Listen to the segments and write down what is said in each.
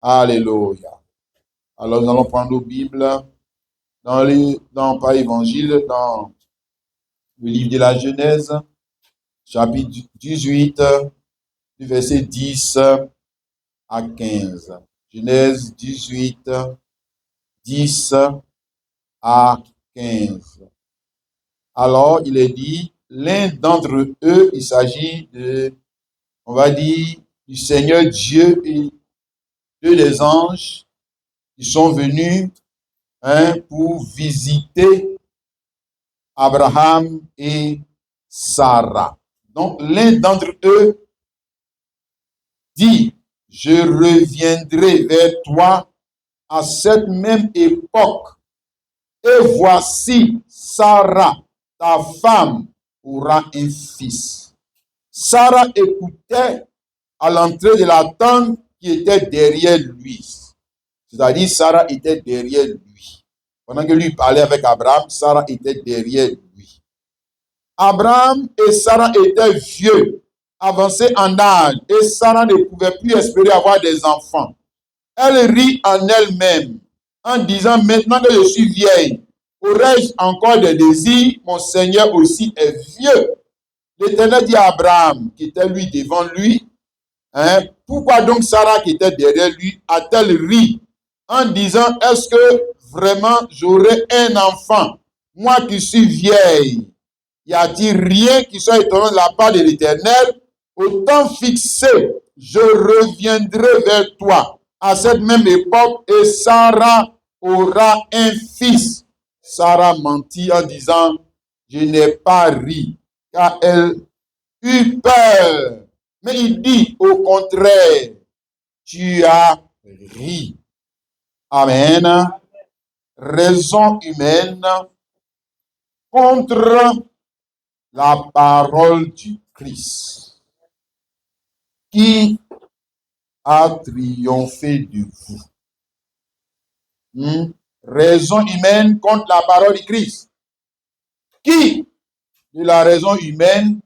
Alléluia. Alors nous allons prendre nos Bibles par évangile, dans le livre de la Genèse, chapitre 18, du verset 10 à 15. Genèse 18, 10 à 15. Alors, il est dit, l'un d'entre eux, il s'agit on va dire, du Seigneur Dieu et des anges qui sont venus pour visiter Abraham et Sarah. Donc, l'un d'entre eux dit, je reviendrai vers toi à cette même époque, et voici Sarah, ta femme, aura un fils. Sarah écoutait à l'entrée de la tente qui était derrière lui. C'est-à-dire, Sarah était derrière lui. Pendant que lui parlait avec Abraham, Sarah était derrière lui. Abraham et Sarah étaient vieux, avancés en âge, et Sarah ne pouvait plus espérer avoir des enfants. Elle rit en elle-même, en disant, maintenant que je suis vieille, aurais-je encore des désirs? Mon Seigneur aussi est vieux. L'Éternel dit à Abraham, qui était lui devant lui, pourquoi donc Sarah qui était derrière lui a-t-elle ri en disant, est-ce que vraiment j'aurai un enfant, moi qui suis vieille? Y a-t-il rien qui soit étonnant de la part de l'Éternel? Au temps fixé, je reviendrai vers toi à cette même époque et Sarah aura un fils. Sarah mentit en disant, je n'ai pas ri, car elle eut peur. Mais il dit, au contraire, tu as ri. Amen. Raison humaine contre la parole du Christ. Qui a triomphé de vous? Raison humaine contre la parole du Christ. Qui de la raison humaine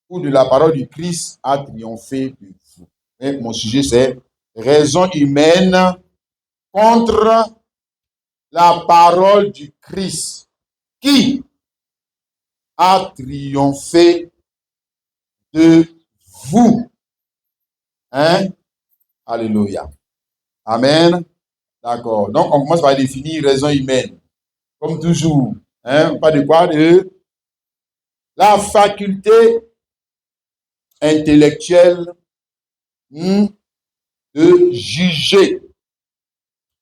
ou de la parole du Christ a triomphé de vous? Et mon sujet c'est raison humaine contre la parole du Christ. Qui a triomphé de vous? Alléluia. Amen. D'accord. Donc, on commence par définir raison humaine. Comme toujours. Pas de quoi? De la faculté intellectuelle de juger,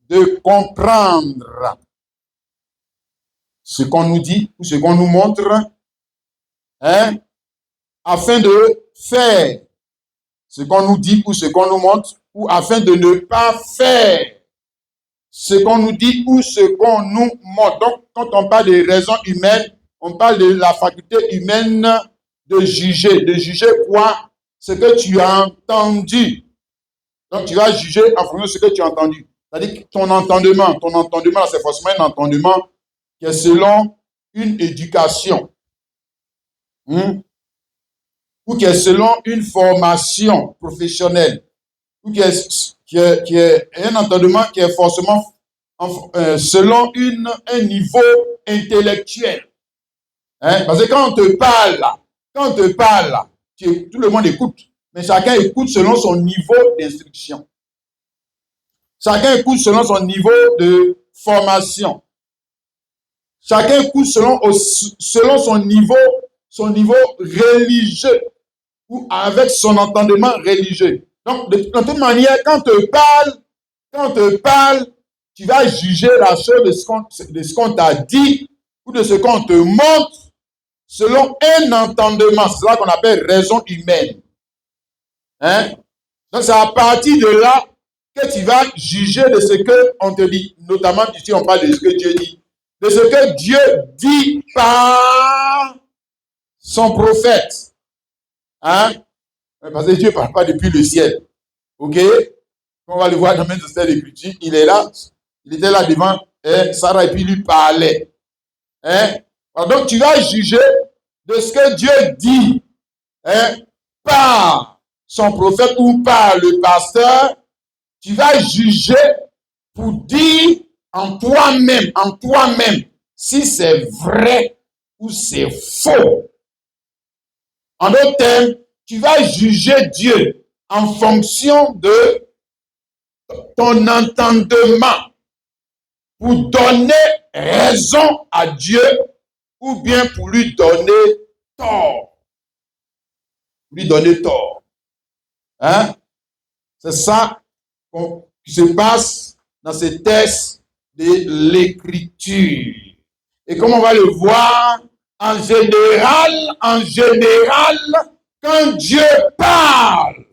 de comprendre ce qu'on nous dit ou ce qu'on nous montre, afin de faire ce qu'on nous dit ou ce qu'on nous montre, ou afin de ne pas faire ce qu'on nous dit ou ce qu'on nous montre. Donc, quand on parle de raison humaine, on parle de la faculté humaine de juger. De juger quoi? Ce que tu as entendu. Donc, tu vas juger en fonction de ce que tu as entendu. C'est-à-dire que ton entendement, c'est forcément un entendement qui est selon une éducation. Ou qui est selon une formation professionnelle. Ou qui est un entendement qui est forcément selon un niveau intellectuel. Parce que quand on te parle, tout le monde écoute. Mais chacun écoute selon son niveau d'instruction. Chacun écoute selon son niveau de formation. Chacun écoute selon son niveau religieux ou avec son entendement religieux. Donc, de toute manière, quand on te parle, tu vas juger la chose de ce qu'on t'a dit ou de ce qu'on te montre selon un entendement. C'est ça qu'on appelle raison humaine. Donc, c'est à partir de là que tu vas juger de ce qu'on te dit. Notamment, ici, on parle de ce que Dieu dit. De ce que Dieu dit par son prophète. Parce que Dieu ne parle pas depuis le ciel. Ok? On va le voir dans cette écriture. Il est là. Il était là devant Sarah et puis il lui parlait. Donc tu vas juger de ce que Dieu dit par son prophète ou par le pasteur. tu vas juger pour dire en toi-même, si c'est vrai ou c'est faux. En d'autres termes, tu vas juger Dieu en fonction de ton entendement pour donner raison à Dieu ou bien pour lui donner tort. Lui donner tort. Hein? C'est ça qui se passe dans ces textes de l'Écriture. Et comme on va le voir, en général, quand Dieu parle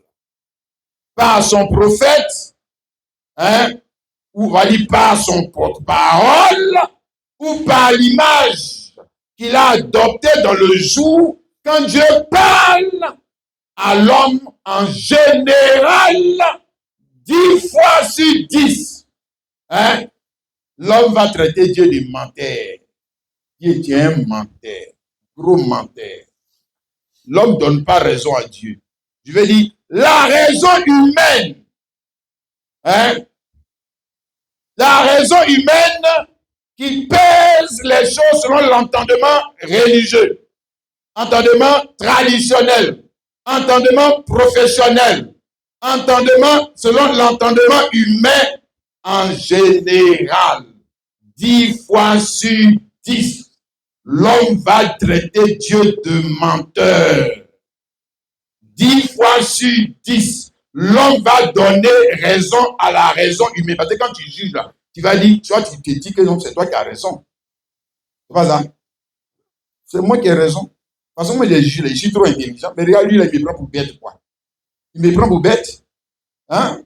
par son prophète, hein, ou va dire par son porte-parole, ou par l'image qu'il a adoptée dans le jour, quand Dieu parle à l'homme en général, 10 fois sur 10, hein, l'homme va traiter Dieu de menteur. Dieu est un menteur, gros menteur. L'homme ne donne pas raison à Dieu. Je veux dire, la raison humaine, hein, la raison humaine qui pèse les choses selon l'entendement religieux, entendement traditionnel, entendement professionnel, entendement selon l'entendement humain en général. 10 fois sur 10, l'homme va traiter Dieu de menteur. 10 fois sur 10, l'homme va donner raison à la raison humaine. Parce que quand tu juges là, tu vas dire, tu vois, tu te dis que c'est toi qui as raison. C'est pas ça. C'est moi qui ai raison. Parce que moi, je suis trop intelligent. Mais regarde, lui, là, il me prend pour bête, quoi. Il me prend pour bête. Hein?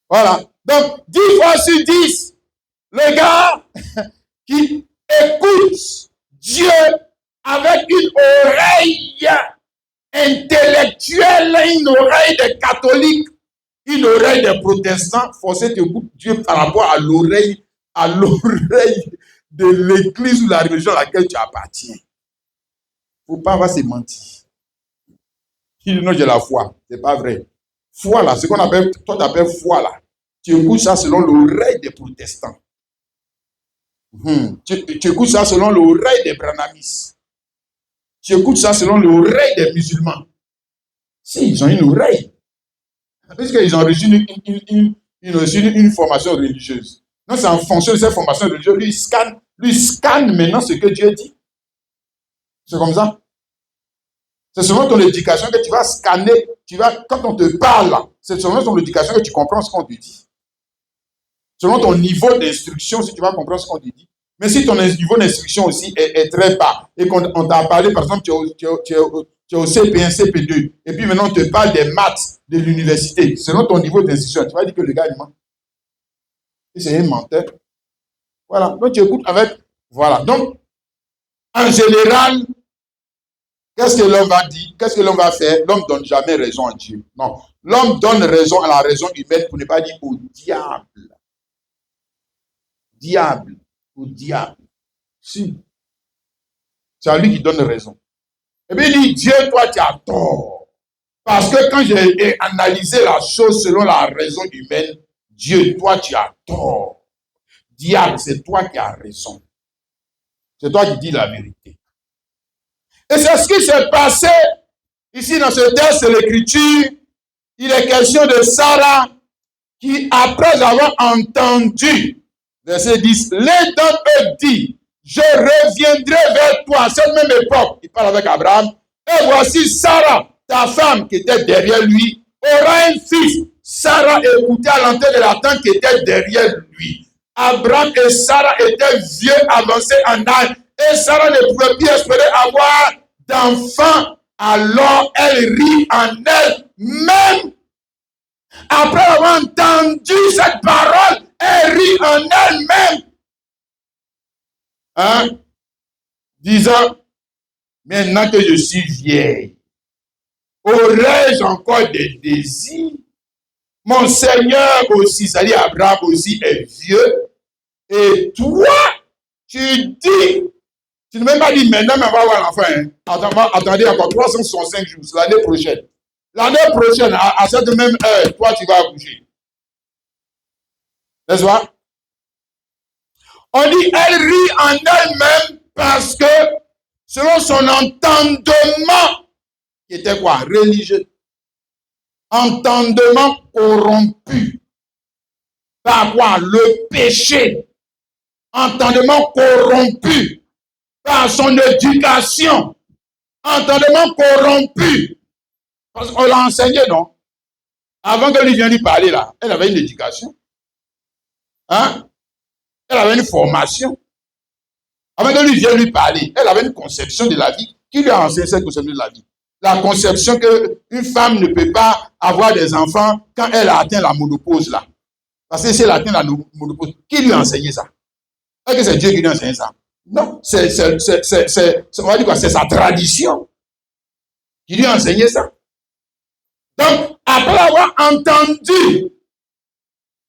Voilà. Donc, 10 fois sur 10, le gars qui écoute Dieu avec une oreille intellectuelle, une oreille de catholique, une oreille de protestant, forcé tu écoutes Dieu par rapport à l'oreille de l'église ou la religion à laquelle tu appartiens. Il ne faut pas avoir se mentir. Il dit non, j'ai la foi. Ce n'est pas vrai. Foi là, ce qu'on appelle, toi tu appelles foi là. Tu écoutes ça selon l'oreille des protestants. Tu écoutes ça selon l'oreille des branamis. Tu écoutes ça selon l'oreille des musulmans. Si, ils ont une oreille. Puisqu'ils ont reçu une formation religieuse. Non, c'est en fonction de cette formation religieuse. Lui scanne maintenant ce que Dieu dit. C'est comme ça. C'est selon ton éducation que tu vas scanner. Quand on te parle, c'est selon ton éducation que tu comprends ce qu'on te dit. Selon ton niveau d'instruction, si tu vas comprendre ce qu'on te dit. Mais si ton niveau d'instruction aussi est très bas et qu'on t'a parlé, par exemple, tu es au CP1, CP2, et puis maintenant on te parle des maths de l'université, selon ton niveau d'instruction, tu vas dire que le gars il ment. Et c'est un menteur. Voilà. Donc tu écoutes avec. Voilà. Donc, en général, qu'est-ce que l'homme va dire? Qu'est-ce que l'homme va faire? L'homme ne donne jamais raison à Dieu. Non. L'homme donne raison à la raison humaine pour ne pas dire au diable. Diable. Au diable. Si. C'est à lui qui donne raison. Et puis il dit, Dieu, toi, tu as tort. Parce que quand j'ai analysé la chose selon la raison humaine, Dieu, toi, tu as tort. Diable, c'est toi qui as raison. C'est toi qui dis la vérité. Et c'est ce qui s'est passé ici dans ce texte de l'Écriture. Il est question de Sarah qui, après avoir entendu, verset 10, l'un d'entre eux dit, je reviendrai vers toi à cette même époque. Il parle avec Abraham. Et voici Sarah, ta femme qui était derrière lui, aura un fils. Sarah écoutait à l'entrée de la tente qui était derrière lui. Abraham et Sarah étaient vieux, avancés en âge. Et Sarah ne pouvait plus espérer avoir d'enfant. Alors elle rit en elle-même. Après avoir entendu cette parole, elle rit en elle-même. Hein? Disant, maintenant que je suis vieille, aurais-je encore des désirs? Mon Seigneur aussi, c'est-à-dire Abraham aussi est vieux. Et toi, tu dis, tu ne m'as pas dit maintenant, mais on va avoir l'enfant. Hein? Attendez encore 365 jours, c'est l'année prochaine. l'année prochaine, à cette même heure, toi, tu vas accoucher. N'est-ce pas? On dit, elle rit en elle-même parce que, selon son entendement, qui était quoi? Religieux. Entendement corrompu. Par quoi? Le péché. Entendement corrompu. Par son éducation. Entendement corrompu. Parce qu'on l'a enseigné, non? Avant que lui vienne lui parler, là, elle avait une éducation. Hein? Elle avait une formation. Avant que lui vienne lui parler, elle avait une conception de la vie. Qui lui a enseigné cette conception de la vie? La conception qu'une femme ne peut pas avoir des enfants quand elle a atteint la ménopause, là. Parce que si elle a atteint la ménopause, qui lui a enseigné ça? Est-ce que c'est Dieu qui lui a enseigné ça? Non, on va dire quoi? C'est sa tradition qui lui a enseigné ça. Donc, après avoir entendu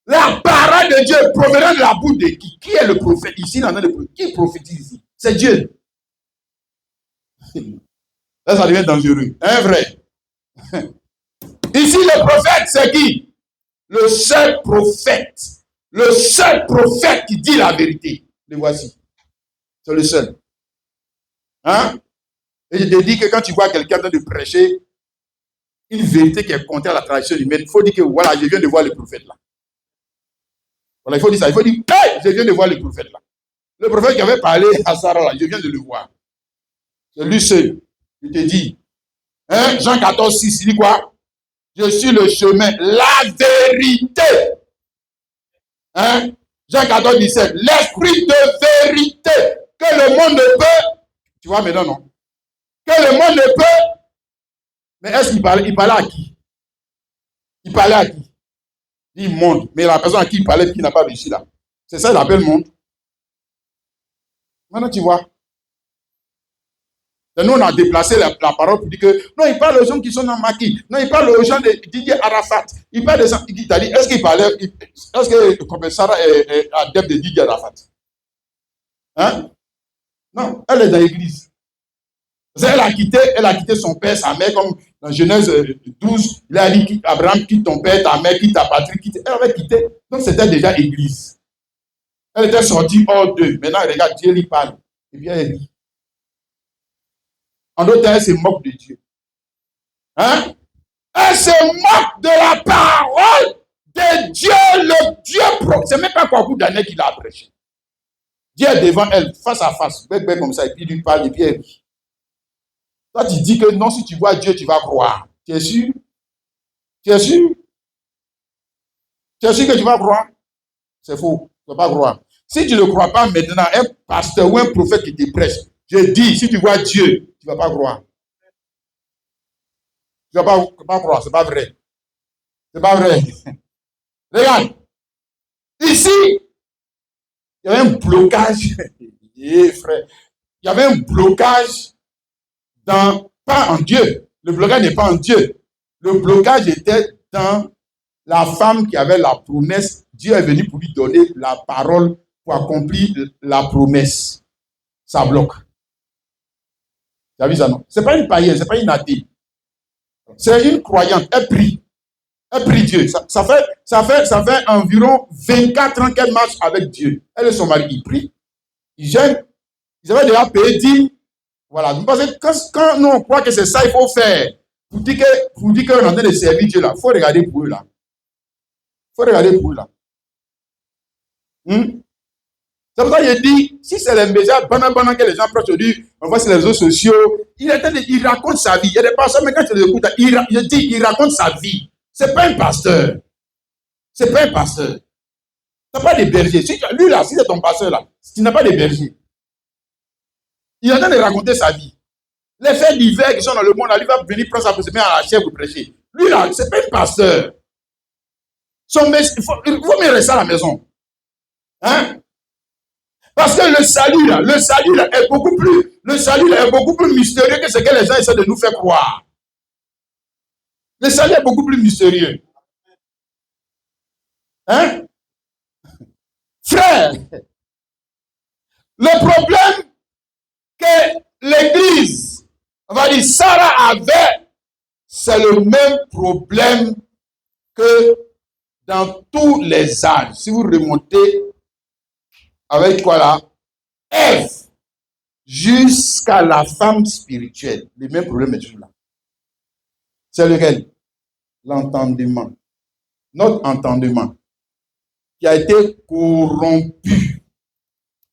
la parole de Dieu provenant de la bouche de qui? Qui est le prophète ici? Qui prophétise ici? C'est Dieu. Là, ça devient dangereux. Un vrai. Ici, le prophète, c'est qui? Le seul prophète. Le seul prophète qui dit la vérité. Le voici. C'est le seul. Hein? Et je te dis que quand tu vois quelqu'un en train de prêcher une vérité qui est contraire à la tradition humaine, il faut dire que voilà, je viens de voir le prophète là. Voilà, il faut dire ça. Il faut dire, hey, je viens de voir le prophète là. Le prophète qui avait parlé à Sarah là, je viens de le voir. C'est lui seul. Il te dit, hein, Jean 14, 6, il dit quoi? Je suis le chemin, la vérité. Hein? Jean 14, 17, l'esprit de vérité que le monde ne peut. Tu vois maintenant, non? Que le monde ne peut. Mais est-ce qu'il parlait à qui? Il parlait à qui? Il dit monde. Mais la personne à qui il parlait, qui n'a pas réussi là. C'est ça qu'il appelle monde. Maintenant, tu vois. Et nous, on a déplacé la parole pour dire que non, il parle aux gens qui sont dans Maki. Non, il parle aux gens de Didier Arafat. Il parle des gens qui t'a dit, est-ce qu'il parlait, est-ce que comme Sarah est adepte de Didier Arafat? Hein? Non, elle est dans l'église. Elle a quitté son père, sa mère, comme dans Genèse 12, il a dit, Abraham, quitte ton père, ta mère, quitte ta patrie, quitte. Elle avait quitté. Donc c'était déjà église. Elle était sortie hors d'eux. Maintenant, elle regarde, Dieu lui parle. Et bien, elle dit. En d'autres termes, elle se moque de Dieu. Hein? Elle se moque de la parole de Dieu, le Dieu propre. C'est même pas quoi beaucoup d'années qu'il a prêché. Dieu est devant elle, face à face, bec comme ça, et puis il lui parle, et puis elle dit. Toi, tu dis que non, si tu vois Dieu, tu vas croire. Tu es sûr? Tu es sûr? Tu es sûr que tu vas croire? C'est faux. Tu ne vas pas croire. Si tu ne crois pas maintenant, un pasteur ou un prophète qui te prêche, je dis, si tu vois Dieu, tu ne vas pas croire. Tu ne vas pas croire, ce n'est pas vrai. C'est pas vrai. Regarde. Ici, il y avait un blocage. Frère. Il y avait un blocage pas en Dieu. Le blocage n'est pas en Dieu. Le blocage était dans la femme qui avait la promesse. Dieu est venu pour lui donner la parole pour accomplir la promesse. Ça bloque. Tu as vu ça, non? Ce n'est pas une païenne, ce n'est pas une athée. C'est une croyante. Elle prie. Elle prie Dieu. Ça fait environ 24 ans qu'elle marche avec Dieu. Elle et son mari, ils prient. Ils gênent. Ils avaient déjà payé 10. Voilà. Parce que quand nous, on croit que c'est ça qu'il faut faire, pour dire qu'on est en train de servir Dieu là, il faut regarder pour eux là. Il faut regarder pour eux là. C'est pour ça que je dis, si c'est les médias pendant que les gens prêchent aujourd'hui, on voit sur les réseaux sociaux, il raconte sa vie. Il y a des personnes, mais quand tu les écoutes, il raconte sa vie. C'est pas un pasteur. C'est pas un pasteur. Tu n'as pas de berger. Lui là, si c'est ton pasteur là, tu n'as pas de berger. Il est en train de raconter sa vie. Les faits divers qui sont dans le monde, là, lui va venir prendre sa place, se mettre à la chair pour prêcher. Lui là, c'est pas un pasteur. Il faut me rester à la maison. Hein? Parce que le salut là est beaucoup plus mystérieux que ce que les gens essaient de nous faire croire. Le salut est beaucoup plus mystérieux. Hein? Frère, le problème que l'église, on va dire, Sarah avait, c'est le même problème que dans tous les âges. Si vous remontez avec quoi là? Ève, jusqu'à la femme spirituelle, le même problème est toujours là. C'est lequel? L'entendement. Notre entendement qui a été corrompu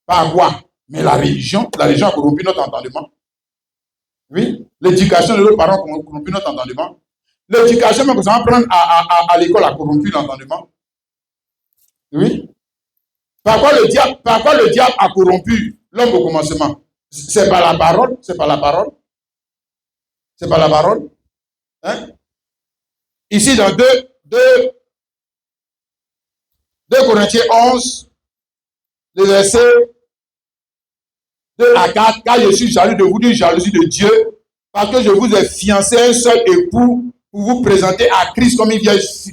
par quoi? Mais la religion a corrompu notre entendement. Oui, l'éducation de nos parents a corrompu notre entendement. L'éducation même que ça va prendre à l'école a corrompu l'entendement. Oui. Par quoi le diable a corrompu l'homme au commencement? C'est par la parole, c'est par la parole. C'est par la parole. Hein? Ici, dans 2 Corinthiens 11, le verset 2 à 4, car je suis jaloux de vous d'une jalousie de Dieu, parce que je vous ai fiancé un seul époux pour vous présenter à Christ comme une vierge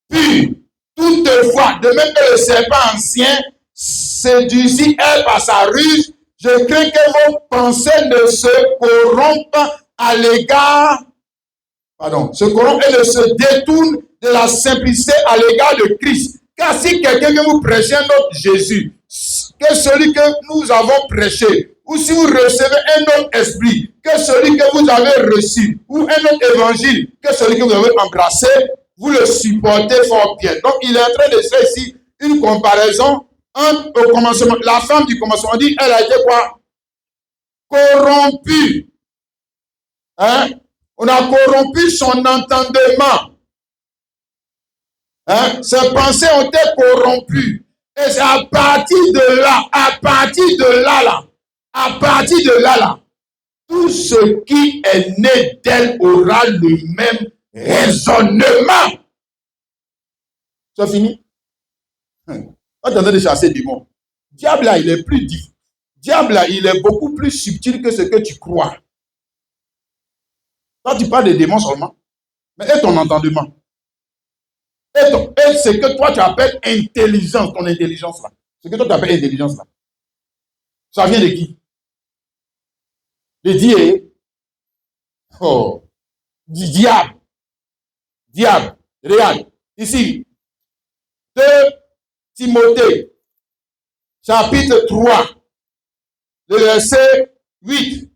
pure. Toutefois, de même que le serpent ancien séduisit Ève par sa ruse, je crains que vos pensées ne se corrompent à l'égard, se corrompent et ne se détournent de la simplicité à l'égard de Christ. Car si quelqu'un vient vous prêcher un autre Jésus, que celui que nous avons prêché, ou si vous recevez un autre esprit que celui que vous avez reçu, ou un autre évangile que celui que vous avez embrassé, vous le supportez fort bien. Donc, il est en train de faire ici une comparaison entre au commencement. La femme du commencement dit, elle a été quoi? Corrompue. Hein? On a corrompu son entendement. Hein? Ses pensées ont été corrompues. Et c'est à partir de là, tout ce qui est né d'elle aura le même raisonnement. C'est fini? On est en train de chasser des démons. Diable là, il est Diable là, il est beaucoup plus subtil que ce que tu crois. Quand tu parles de démons seulement, mais et ton entendement? Et ce que toi tu appelles intelligence, ton intelligence là. Ce que toi tu appelles intelligence là. Ça vient de qui? De Dieu. Oh. Du diable. Diable. Regarde. Ici. 2 Timothée. Chapitre 3. Le verset 8.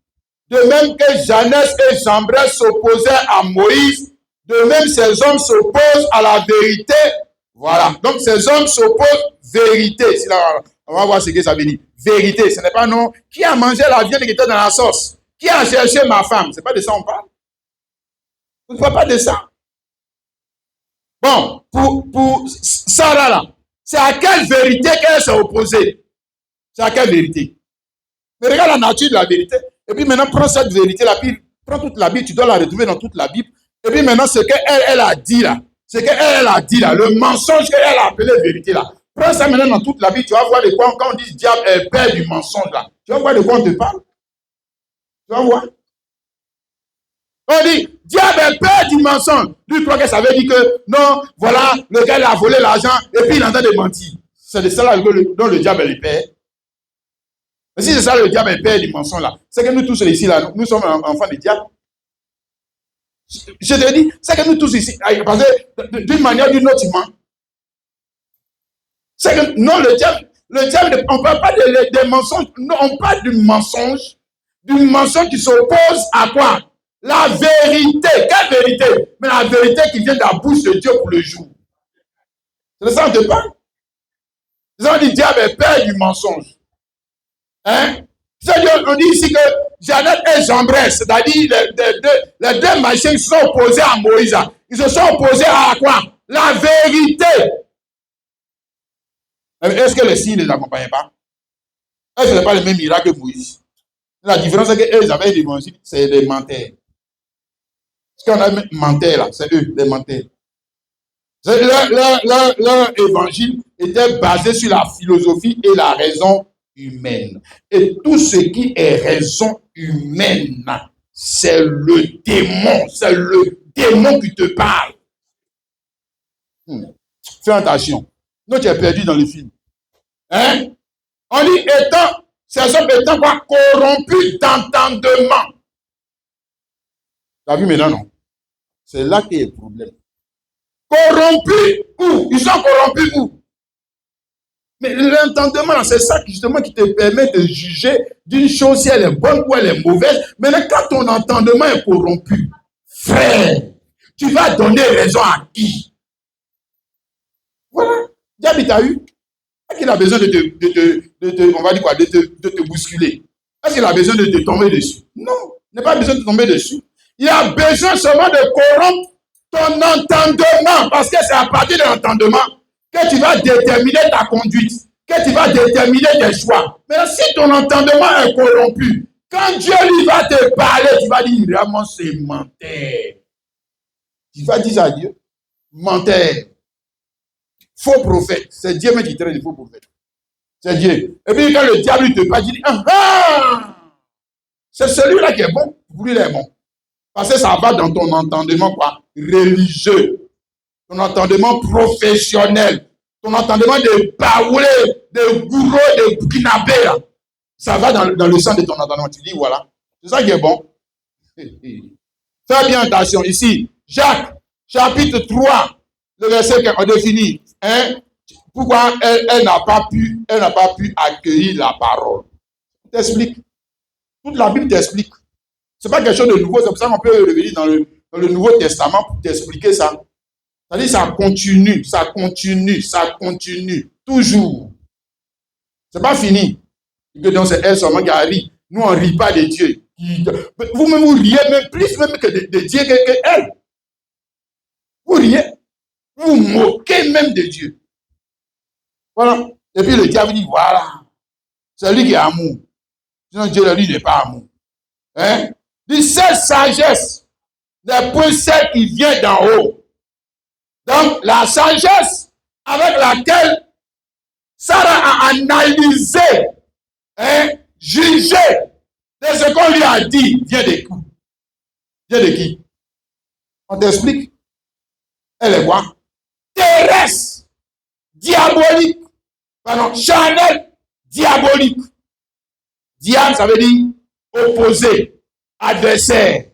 De même que Janès et Jambres s'opposaient à Moïse, de même ces hommes s'opposent à la vérité. Voilà. Donc ces hommes s'opposent vérité. On va voir ce que ça veut dire. Vérité, ce n'est pas non. Qui a mangé la viande qui était dans la sauce? Qui a cherché ma femme? Ce n'est pas de ça on parle. On ne parle pas de ça. Bon, pour Sarah là, c'est à quelle vérité qu'elle s'est opposée? C'est à quelle vérité? Mais regarde la nature de la vérité. Et puis maintenant, prends cette vérité-là, puis prends toute la Bible, tu dois la retrouver dans toute la Bible. Et puis maintenant, ce qu'elle a dit là, le mensonge qu'elle a appelé vérité là, prends ça maintenant dans toute la Bible, tu vas voir de quoi, quand on dit diable est père du mensonge là, tu vas voir de quoi on te parle. Tu vas voir. On dit, diable est père du mensonge. Lui, croit que ça veut dire que, non, voilà, le gars il a volé l'argent, et puis il est en train de mentir. C'est de ça là dont le diable est le père. Mais si c'est ça le diable est père du mensonge là, c'est que nous tous ici là, nous sommes enfants du diable. Je te dis, c'est que nous tous ici, parce que d'une manière ou d'une autre, c'est que non, le diable, on ne parle pas des mensonges, non, on parle du mensonge qui s'oppose à quoi? La vérité. Quelle vérité? Mais la vérité qui vient de la bouche de Dieu pour le jour. C'est ça on te parle. C'est ça on dit, le diable est père du mensonge. Hein? On dit ici que Janès et Jambres, c'est-à-dire les deux machins qui se sont opposés à Moïse. Ils se sont opposés à quoi? La vérité. Est-ce que les signes ne les accompagnaient pas? Est-ce que ce n'est pas le même miracle que Moïse? La différence, c'est qu'eux, ils avaient des évangiles, c'est des menteurs. Ce qu'on a menteur là, c'est eux, les menteurs. Leur évangile était basé sur la philosophie et la raison humaine. Et tout ce qui est raison humaine, c'est le démon qui te parle. Fais attention. Non, tu es perdu dans le film. Hein? On dit ces hommes étant quoi? Corrompus d'entendement. Tu as vu maintenant, non? C'est là qu'il y a le problème. Corrompus où? Ils sont corrompus où? Mais l'entendement, c'est ça justement qui te permet de juger d'une chose si elle est bonne ou elle est mauvaise. Mais quand ton entendement est corrompu, frère, tu vas donner raison à qui? Voilà. Diable t'a eu. Est-ce qu'il a besoin de te on va dire quoi, de te bousculer? Est-ce qu'il a besoin de te tomber dessus? Non, il n'a pas besoin de tomber dessus. Il a besoin seulement de corrompre ton entendement, parce que c'est à partir de l'entendement que tu vas déterminer ta conduite, que tu vas déterminer tes choix. Mais si ton entendement est corrompu, quand Dieu lui va te parler, tu vas dire vraiment c'est menteur. Tu vas dire à Dieu, menteur. Faux prophète. C'est Dieu même qui traite les faux prophètes. C'est Dieu. Et puis quand le diable te parle, il dit, c'est celui-là qui est bon, pour lui il est bon. Parce que ça va dans ton entendement quoi, religieux, ton entendement professionnel, ton entendement de baoulé, de gourou, de burkinabé. Ça va dans le sens de ton entendement. Tu dis, voilà, c'est ça qui est bon. Fais bien attention. Ici, Jacques, chapitre 3, le verset qu'on définit. Hein? Pourquoi elle n'a pas pu accueillir la parole. T'explique. Toute la Bible t'explique. Ce n'est pas quelque chose de nouveau. C'est pour ça qu'on peut revenir dans le Nouveau Testament pour t'expliquer ça. C'est-à-dire ça continue, ça continue, ça continue. Toujours. Ce n'est pas fini. Donc c'est elle seulement qui a ri. Nous, on ne rit pas de Dieu. Vous-même, vous riez même plus même que de Dieu que elle. Vous riez. Vous moquez même de Dieu. Voilà. Et puis le diable dit, voilà. C'est lui qui est amour. Sinon Dieu, lui, n'est pas amour. Hein? Dit, cette sagesse n'est point celle qui vient d'en haut. Donc, la sagesse avec laquelle Sarah a analysé, hein, jugé de ce qu'on lui a dit, vient de qui? Vient de qui? On t'explique. Elle est quoi? Terrestre, diabolique, pardon, charnel, diabolique. Diable, ça veut dire opposé, adversaire.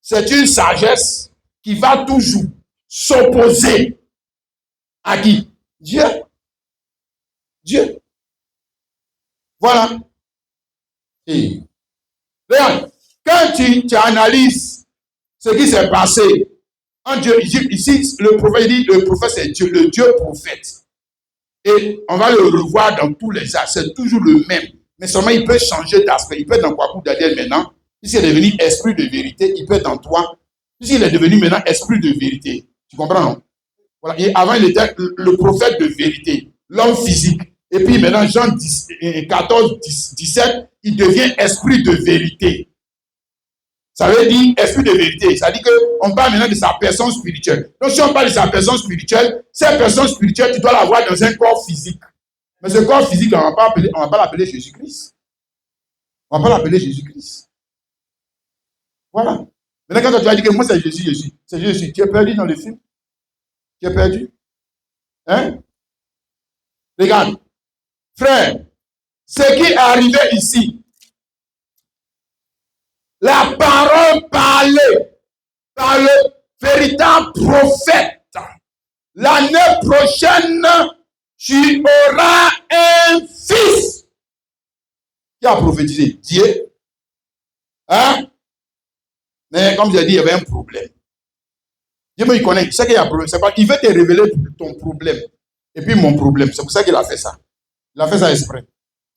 C'est une sagesse qui va toujours s'opposer à qui? Dieu. Dieu. Voilà. Et regarde, quand tu analyses ce qui s'est passé, en Dieu, ici, le prophète c'est Dieu, le Dieu prophète. Et on va le revoir dans tous les actes, c'est toujours le même. Mais seulement il peut changer d'aspect. Il peut être dans Kwaku Daniel maintenant. Puisqu'il est devenu esprit de vérité, il peut être dans toi. Puisqu'il est devenu maintenant esprit de vérité. Tu comprends, non? Voilà. Et avant, il était le prophète de vérité, l'homme physique. Et puis maintenant, Jean 14, 17, il devient esprit de vérité. Ça veut dire esprit de vérité. Ça veut dire qu'on parle maintenant de sa personne spirituelle. Donc, si on parle de sa personne spirituelle, cette personne spirituelle, tu dois l'avoir dans un corps physique. Mais ce corps physique, on ne va pas l'appeler Jésus-Christ. On ne va pas l'appeler Jésus-Christ. Voilà. Maintenant, quand tu vas dire que moi, c'est Jésus, c'est Jésus. Tu es perdu dans le film. Tu es perdu. Hein? Regarde. Frère, ce qui est arrivé ici, la parole parlée par le véritable prophète, l'année prochaine, tu auras un fils. Qui a prophétisé? Dieu. Hein? Mais comme je l'ai dit, il y avait un problème. Dieu me connaît. Il sait qu'il y a un problème. C'est pas, il veut te révéler ton problème. Et puis mon problème. C'est pour ça qu'il a fait ça. Il a fait ça exprès.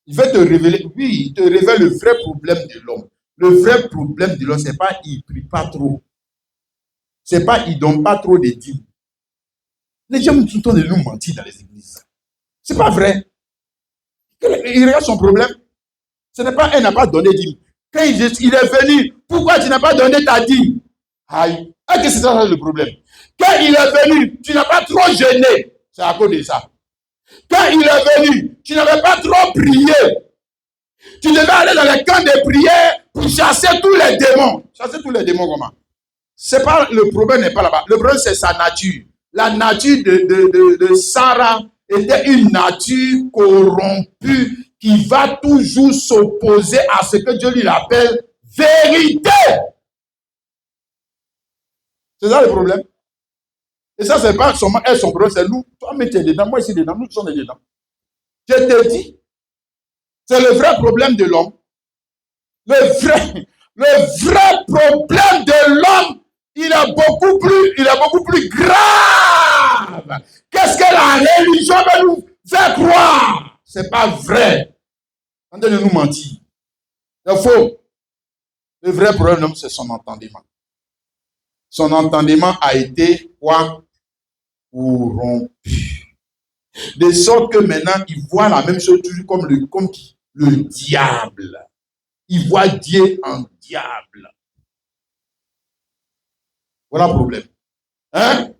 Il veut te révéler. Oui, il te révèle le vrai problème de l'homme. Le vrai problème de l'homme, c'est pas il ne prie pas trop. C'est pas il ne donne pas trop de dîmes. Les gens ont tout le temps de nous mentir dans les églises. C'est pas vrai. Il regarde son problème. Ce n'est pas elle n'a pas donné dîme. Quand il est venu, pourquoi tu n'as pas donné ta dîme? Aïe. Est-ce que c'est ça le problème? Quand il est venu, tu n'as pas trop jeûné. C'est à cause de ça. Quand il est venu, tu n'avais pas trop prié. Tu devais aller dans les camps de prière pour chasser tous les démons. Chasser tous les démons comment? C'est pas, le problème n'est pas là-bas. Le problème, c'est sa nature. La nature de Sarah était une nature corrompue qui va toujours s'opposer à ce que Dieu lui appelle vérité. C'est ça le problème. Et ça, c'est pas seulement elle, son problème, c'est nous. Toi-même, tu es dedans, moi, ici, dedans, nous tous sommes dedans. Je te dis, c'est le vrai problème de l'homme. Le vrai problème de l'homme, il est beaucoup plus grave. Qu'est-ce que la religion veut nous faire croire? C'est pas vrai. Tentez de nous mentir. C'est faux. Le vrai problème de l'homme, c'est son entendement. Son entendement a été quoi? Corrompu. De sorte que maintenant, il voit la même chose toujours comme qui? Le diable. Il voit Dieu en diable. Voilà le problème. Hein?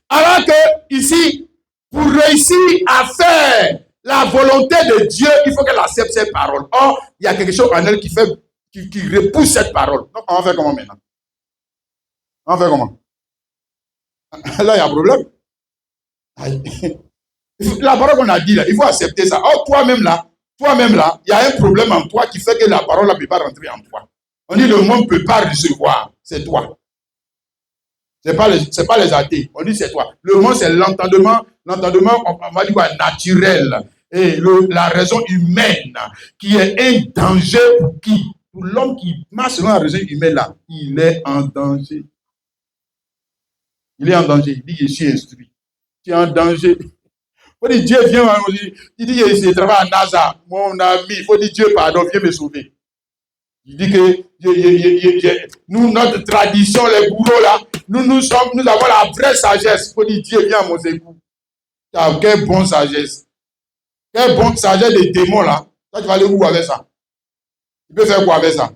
Alors que ici, pour réussir à faire la volonté de Dieu, il faut qu'elle accepte cette parole. Or, il y a quelque chose en elle qui repousse cette parole. Donc, on va faire comment maintenant? On va faire comment? Là, il y a un problème. La parole qu'on a dit là, il faut accepter ça. Or, toi-même là, il y a un problème en toi qui fait que la parole ne peut pas rentrer en toi. On dit le monde ne peut pas recevoir, c'est toi. C'est pas les athées, on dit c'est toi. Le monde, c'est l'entendement, on va dire quoi, naturel. Et la raison humaine, qui est un danger pour qui? Pour l'homme qui marche selon la raison humaine là, il est en danger. Il est en danger. Il dit, je suis instruit. Tu es en danger. Il faut dire, Dieu vient, il dit, je travaille à NASA, mon ami, il faut dire, Dieu, pardon, viens me sauver. Il dit que nous, notre tradition, les bourreaux là, nous avons la vraie sagesse. Il faut dire, Dieu, viens à mon secours. Quelle bonne sagesse. Quelle bonne sagesse des démons là. Toi, tu vas aller où avec ça? Tu peux faire quoi avec ça?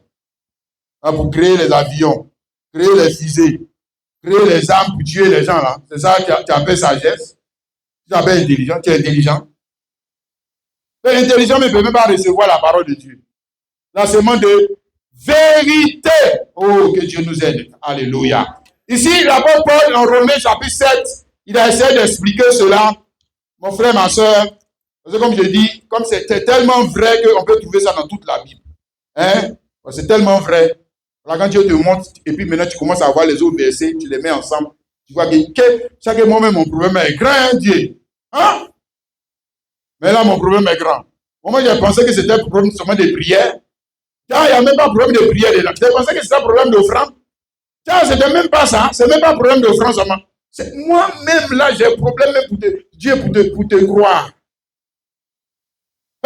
Pour créer les avions, créer les fusées, créer les armes pour tuer les gens là. C'est ça que tu appelles sagesse. Tu appelles intelligent. Tu es intelligent. L'intelligent ne peut même pas recevoir la parole de Dieu. L'enseignement de vérité. Oh, que Dieu nous aide. Alléluia. Ici, l'apôtre Paul, en Romains chapitre 7, il a essayé d'expliquer cela. Mon frère, ma soeur, comme je dis, comme c'est tellement vrai qu'on peut trouver ça dans toute la Bible. Hein? C'est tellement vrai. Alors, quand Dieu te montre, et puis maintenant tu commences à voir les autres versets, tu les mets ensemble, tu vois que chaque moment, mon problème est grand, hein, Dieu. Hein? Mais là, mon problème est grand. Moi, j'ai pensé que c'était un problème seulement de prière. Tiens, il n'y a même pas de problème de prière dedans. J'ai pensé que c'était un problème d'offrande. Tiens, c'était même pas ça. C'est même pas un problème d'offrande seulement. Moi-même, là, j'ai un problème même pour Dieu pour te croire.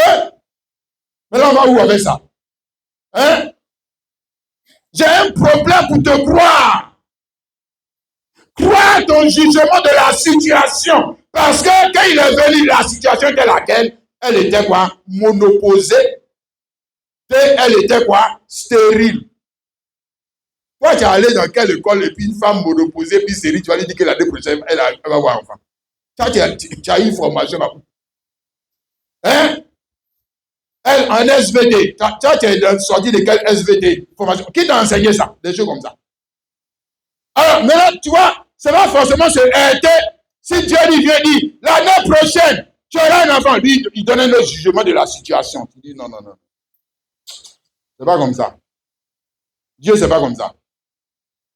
Hein? Mais là, on va où avec ça? Hein? J'ai un problème pour te croire. Croire ton jugement de la situation. Parce que quand il est venu, la situation était laquelle? Elle était quoi? Monoposée. Et elle était quoi? Stérile. Toi, tu es allé dans quelle école et puis une femme monoposée, puis stérile, tu vas lui dire que l'année prochaine, elle va avoir un enfant. Toi, tu as eu une formation là. Hein? Elle, en SVD. Toi, tu es sorti de quelle SVD? Formation. Qui t'a enseigné ça? Des choses comme ça. Alors, maintenant, tu vois, c'est pas forcément ce été. Si Dieu lui vient dire, l'année prochaine, tu auras un enfant. Lui, il donne un jugement de la situation. Tu dis, non. C'est pas comme ça. Dieu, c'est pas comme ça.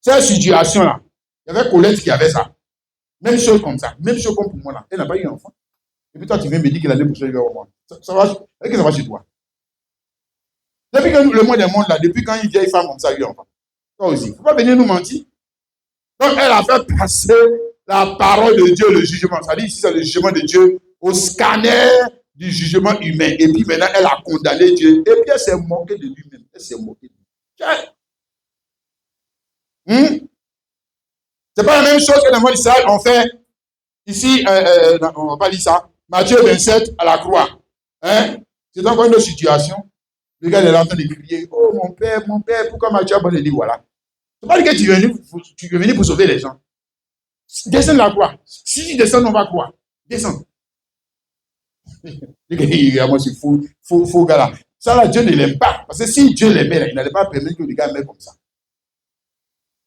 Cette situation-là, il y avait Colette qui avait ça. Même chose comme ça. Même chose comme pour moi là. Elle n'a pas eu d'enfant. Et puis toi, tu viens me dire que l'année prochaine, il va avoir. Ça va chez toi. Depuis que le monde est monde là, depuis quand une vieille femme comme ça a eu enfant. Toi aussi. Il ne faut pas venir nous mentir. Donc, elle a fait passer la parole de Dieu, le jugement. Ça dit ici, c'est le jugement de Dieu au scanner du jugement humain. Et puis maintenant, elle a condamné Dieu. Et puis elle s'est moquée de lui-même. Elle s'est moquée de lui. C'est pas la même chose que dans le monde d'Israël. On fait ici, on va pas dire ça. Matthieu 27 à la croix. Hein? C'est encore une autre situation. Le gars est là en train de crier, oh mon père, pourquoi Matthieu a bon dit voilà. C'est pas dire que tu es venu pour sauver les gens. Descends de la croix. Si tu descends, on va croire. Descends. Moi, c'est faux gars là. Ça là, Dieu ne l'aime pas. Parce que si Dieu l'aimait là, il n'allait pas permettre que le gars meure comme ça.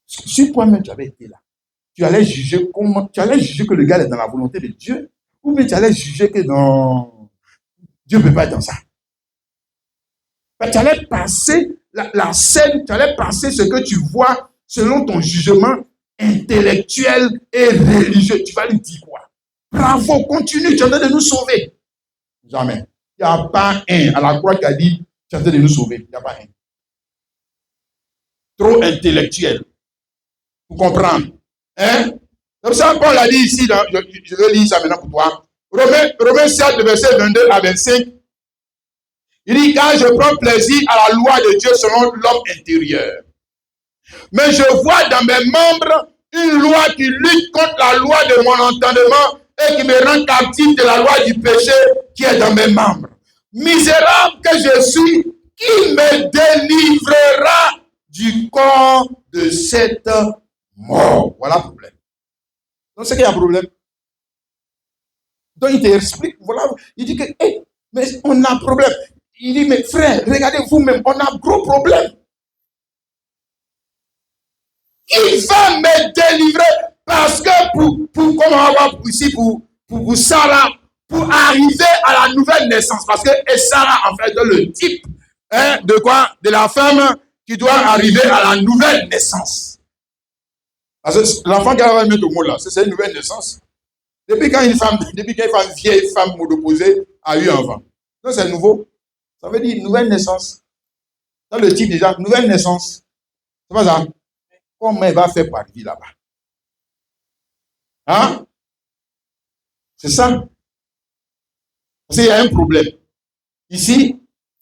Si toi-même tu avais été là, tu allais juger que le gars est dans la volonté de Dieu, ou bien tu allais juger que non, Dieu ne peut pas être dans ça. Mais tu allais passer la scène, tu allais passer ce que tu vois selon ton jugement, intellectuel et religieux. Tu vas lui dire quoi? Bravo, continue, tu es en train de nous sauver. Jamais. Il n'y a pas un à la croix qui a dit, tu es en train de nous sauver. Il n'y a pas un. Trop intellectuel. Pour comprendre. Hein? Comme ça, Paul l'a dit ici, je vais lire ça maintenant pour toi. Romains 7, verset 22 à 25. Il dit, quand je prends plaisir à la loi de Dieu selon l'homme intérieur. Mais je vois dans mes membres une loi qui lutte contre la loi de mon entendement et qui me rend captif de la loi du péché qui est dans mes membres. Misérable que je suis, qui me délivrera du corps de cette mort? Voilà le problème. Donc, c'est qu'il y a un problème. Donc, il t'explique, voilà, il dit que, hey, mais on a un problème. Il dit, mais frère, regardez vous-même, on a un gros problème. Il va me délivrer parce que comme on va voir ici, pour Sarah, pour arriver à la nouvelle naissance, parce que Sarah, en fait, est le type de quoi? De la femme qui doit arriver à la nouvelle naissance. Parce que l'enfant qui va mettre au monde là, c'est une nouvelle naissance. Depuis quand une vieille femme monoposée a eu un enfant. Donc c'est nouveau. Ça veut dire nouvelle naissance. Dans le titre déjà, nouvelle naissance. C'est pas ça? Comment elle va faire partie là-bas? Hein? C'est ça. Parce qu'il y a un problème. Ici,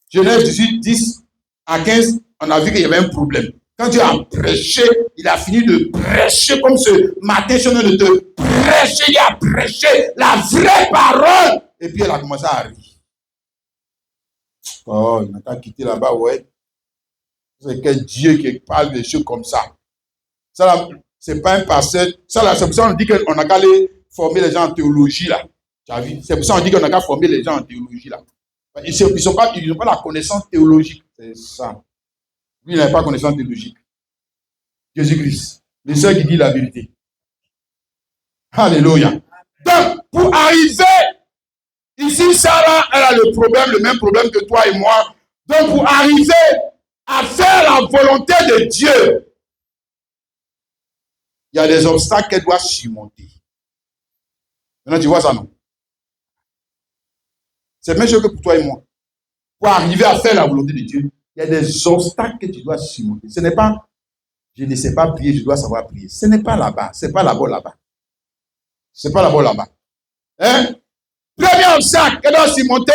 Genèse 18, 10 à 15, on a vu qu'il y avait un problème. Quand Dieu a prêché, il a fini de prêcher comme ce matin, je viens de te prêcher, il a prêché la vraie parole. Et puis elle a commencé à rire. Oh, il n'a qu'à quitter là-bas, ouais. C'est quel Dieu qui parle des choses comme ça. Ça, là, c'est pas un pasteur. Ça, là, c'est pour ça qu'on dit qu'on n'a qu'à aller former les gens en théologie, là. Tu as vu? C'est pour ça qu'on dit qu'on n'a qu'à former les gens en théologie, là. Ils n'ont pas la connaissance théologique. C'est ça. Lui, il n'a pas connaissance théologique. Jésus-Christ, le seul qui dit la vérité. Alléluia. Donc, pour arriver, ici, Sarah, elle a le même problème que toi et moi. Donc, pour arriver à faire la volonté de Dieu, il y a des obstacles qu'elle doit surmonter. Maintenant, tu vois ça, non? C'est la même chose que pour toi et moi. Pour arriver à faire la volonté de Dieu, il y a des obstacles que tu dois surmonter. Ce n'est pas, je ne sais pas prier, je dois savoir prier. Ce n'est pas là-bas. Ce n'est pas là-bas, là-bas. Ce n'est pas là-bas, là-bas. Hein? Premier obstacle qu'elle doit surmonter,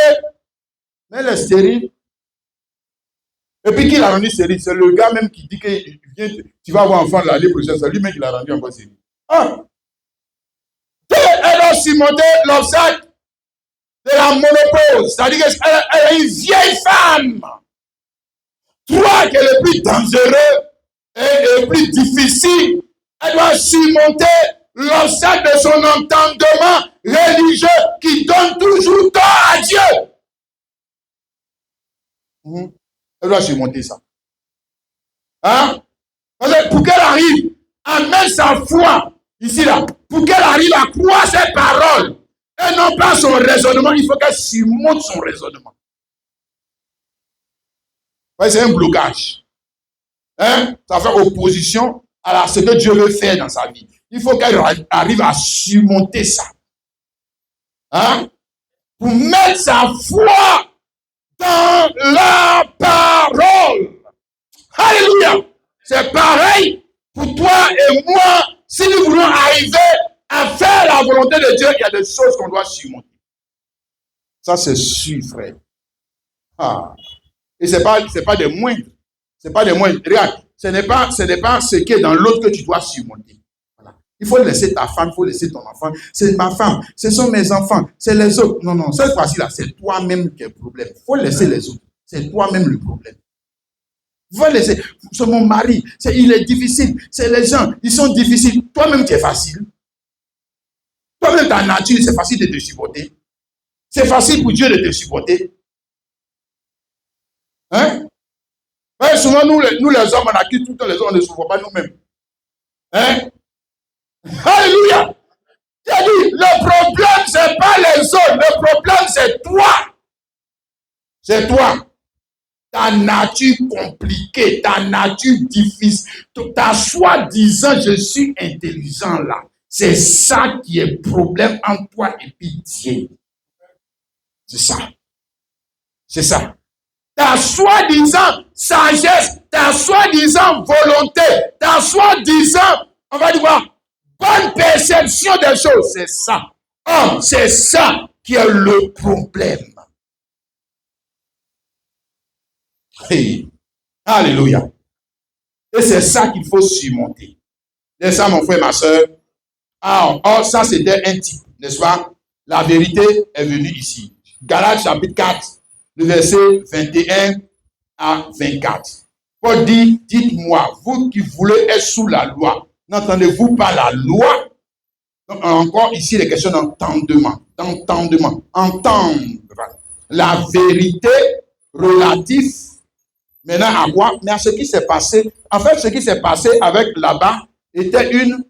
mais elle est stérile. Et puis qui l'a rendu stérile? C'est le gars même qui dit que tu vas avoir un enfant l'année prochaine. C'est lui-même qui l'a rendu encore stérile. Ah! Elle doit surmonter l'obstacle de la monopause. C'est-à-dire qu'elle est une vieille femme. Toi qui est le plus dangereux et le plus difficile, elle doit surmonter l'obstacle de son entendement religieux qui donne toujours tort à Dieu. Elle doit surmonter ça. Hein? Pour qu'elle arrive à mettre sa foi ici là, pour qu'elle arrive à croire ses paroles et non pas son raisonnement, il faut qu'elle surmonte son raisonnement. Ouais, c'est un blocage. Hein? Ça fait opposition à ce que Dieu veut faire dans sa vie. Il faut qu'elle arrive à surmonter ça. Hein? Pour mettre sa foi dans la parole. Alléluia. C'est pareil pour toi et moi. Si nous voulons arriver à faire la volonté de Dieu, il y a des choses qu'on doit surmonter. Ça, c'est sûr, frère. Ah. Et ce n'est pas des moindres. C'est pas des moindres. Regarde, ce n'est pas ce qui est dans l'autre que tu dois surmonter. Voilà. Il faut laisser ta femme, il faut laisser ton enfant. C'est ma femme, ce sont mes enfants, c'est les autres. Non, non, cette fois-ci là, c'est toi-même qui est le problème. Il faut laisser les autres. C'est toi-même le problème. Il faut laisser. C'est mon mari, il est difficile. C'est les gens, ils sont difficiles. Toi-même, tu es facile. Toi-même, ta nature, c'est facile de te supporter. C'est facile pour Dieu de te supporter. Hein? Ouais, souvent, nous les hommes, on accuse tout le temps les hommes, on ne supporte pas nous-mêmes. Hein? Alléluia! J'ai dit, le problème, ce n'est pas les autres, le problème, c'est toi. C'est toi. ta nature compliquée, ta nature difficile, ta soi-disant je suis intelligent là. C'est ça qui est problème entre toi et puis Dieu. C'est ça. C'est ça. Ta soi-disant sagesse, ta soi-disant volonté, ta soi-disant, on va dire quoi, bonne perception des choses. C'est ça. Oh, c'est ça qui est le problème. Hey. Alléluia. Et c'est ça qu'il faut surmonter. C'est ça, mon frère, ma soeur. Ah, oh, ça, c'était un type, n'est-ce pas? La vérité est venue ici. Galates chapitre 4, le verset 21 à 24. Paul dit, dites-moi, vous qui voulez être sous la loi, n'entendez-vous pas la loi? Donc, encore ici, les questions d'entendement. Entendre la vérité relative. Maintenant, à quoi? Mais à ce qui s'est passé. En fait, ce qui s'est passé avec là-bas était une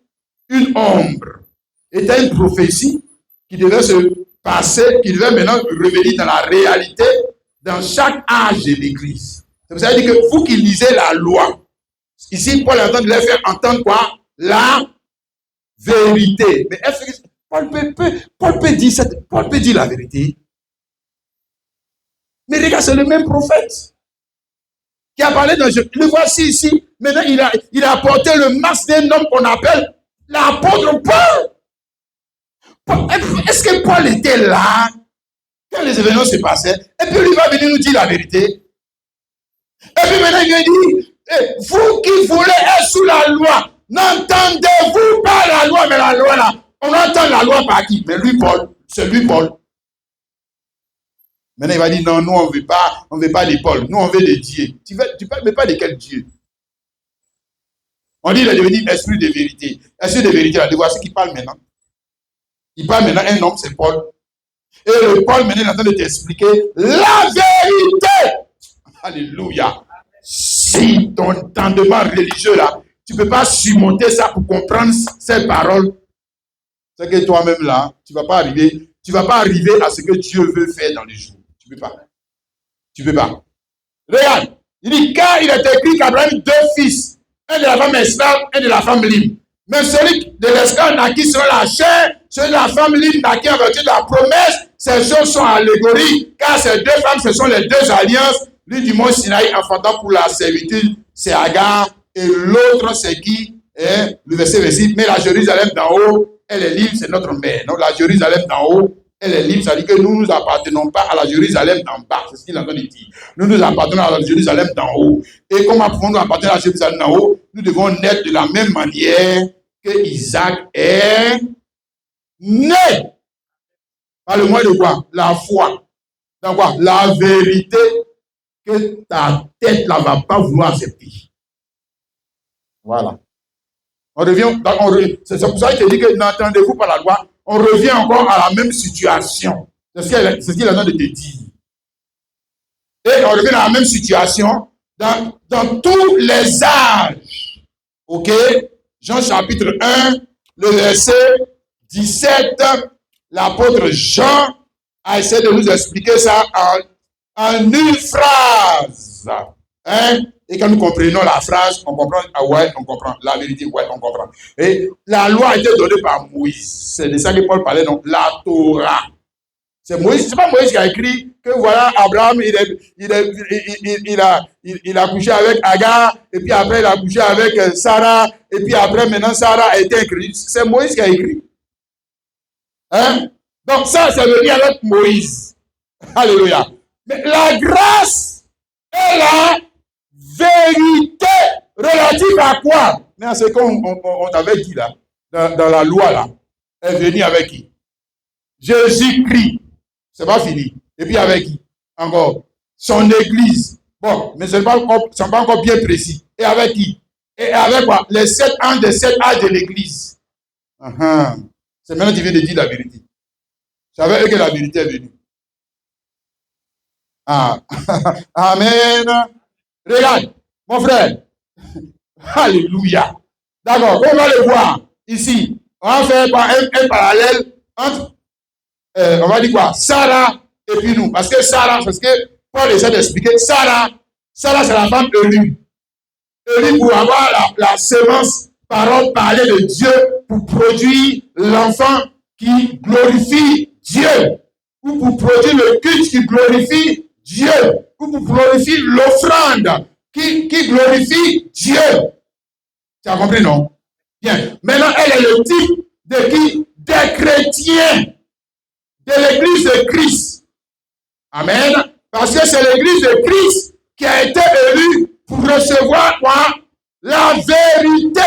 ombre, était une prophétie qui devait se passer, qui devait maintenant revenir dans la réalité dans chaque âge de l'Église. Ça veut dire que vous qui lisez la loi, ici, Paul est en train de leur faire entendre quoi? La vérité. Mais est-ce que Paul peut dire la vérité? Mais regarde, c'est le même prophète qui a parlé dans le voici ici. Maintenant, il a apporté le masque d'un homme qu'on appelle l'apôtre Paul. Est-ce que Paul était là quand les événements se passaient? Et puis lui va venir nous dire la vérité. Et puis maintenant, il vient dire, vous qui voulez être sous la loi, n'entendez-vous pas la loi? Mais la loi là, on entend la loi par qui? Mais lui, Paul, c'est lui, Paul. Maintenant, il va dire, non, nous, on ne veut pas de Paul. Nous, on veut de Dieu. Tu ne pas de quel Dieu? On dit, il est devenu esprit de vérité. Esprit de vérité, là, voici qui parle maintenant. Il parle maintenant, un homme, c'est Paul. Et le Paul, maintenant, il est en train de t'expliquer la vérité. Alléluia. Si ton entendement religieux, là, tu ne peux pas surmonter ça pour comprendre ces paroles, c'est que toi-même, là, tu ne vas pas arriver à ce que Dieu veut faire dans les jours. Tu ne peux pas. Tu ne peux pas. Regarde, il dit, car il est écrit qu'Abraham a 2 fils, un de la femme esclave, un de la femme libre. Mais celui de l'esclave naquit sur la chair, celui de la femme libre naquit en vertu de la promesse. Ces choses sont allégoriques, car ces 2 femmes, ce sont les 2 alliances. L'une du mont Sinaï, enfantant pour la servitude, c'est Agar, et l'autre, c'est qui? Le verset 26, mais la Jérusalem d'en haut, elle est libre, c'est notre mère. Donc la Jérusalem d'en haut, elle est libre, ça dit que nous ne nous appartenons pas à la Jérusalem d'en bas. C'est ce qu'il est en train de dire. Nous nous appartenons à la Jérusalem d'en haut. Et comment pouvons-nous appartenir à la Jérusalem d'en haut? Nous devons naître de la même manière que Isaac est né. Parle-moi de quoi? La foi. Dans quoi? La vérité que ta tête ne va pas vouloir accepter. Voilà. On revient, c'est pour ça qu'il dit que n'entendez-vous pas la loi. On revient encore à la même situation. C'est ce qu'il est en train de te dire. Et on revient à la même situation dans tous les âges. Ok? Jean chapitre 1, le verset 17, l'apôtre Jean a essayé de nous expliquer ça en une phrase. Hein? Et quand nous comprenons la phrase, on comprend, ah ouais, on comprend. La vérité, ouais, on comprend. Et la loi a été donnée par Moïse. C'est de ça que Paul parlait, donc la Torah. C'est Moïse, c'est pas Moïse qui a écrit que voilà, Abraham, il a couché avec Agar, et puis après il a couché avec Sarah, et puis après maintenant Sarah a été écrite. C'est Moïse qui a écrit. Hein? Donc ça, c'est venu avec Moïse. Alléluia. Mais la grâce est la vérité relative à quoi? Mais à ce qu'on t'avait dit là, dans la loi là, est venu avec qui? Jésus-Christ. C'est pas fini. Et puis avec qui? Encore. Son église. Bon, mais ce n'est pas encore bien précis. Et avec qui? Et avec quoi? Les 7 ans des 7 âges de l'église. C'est maintenant que tu viens de dire la vérité. C'est avec eux que la vérité est venue. Ah. Amen. Regarde, mon frère. Alléluia. D'accord, on va le voir ici. On va faire un parallèle entre, on va dire quoi, Sarah et puis nous. Parce que Sarah, parce que Paul essaie d'expliquer, Sarah Sarah, c'est la femme élue. Élue pour avoir la sémence, parole parlée de Dieu, pour produire l'enfant qui glorifie Dieu, ou pour produire le culte qui glorifie Dieu, ou pour glorifier l'offrande qui glorifie Dieu. Tu as compris, non? Bien. Maintenant, elle est le type de qui? Des chrétiens de l'église de Christ. Amen. Parce que c'est l'église de Christ qui a été élue pour recevoir quoi? La vérité,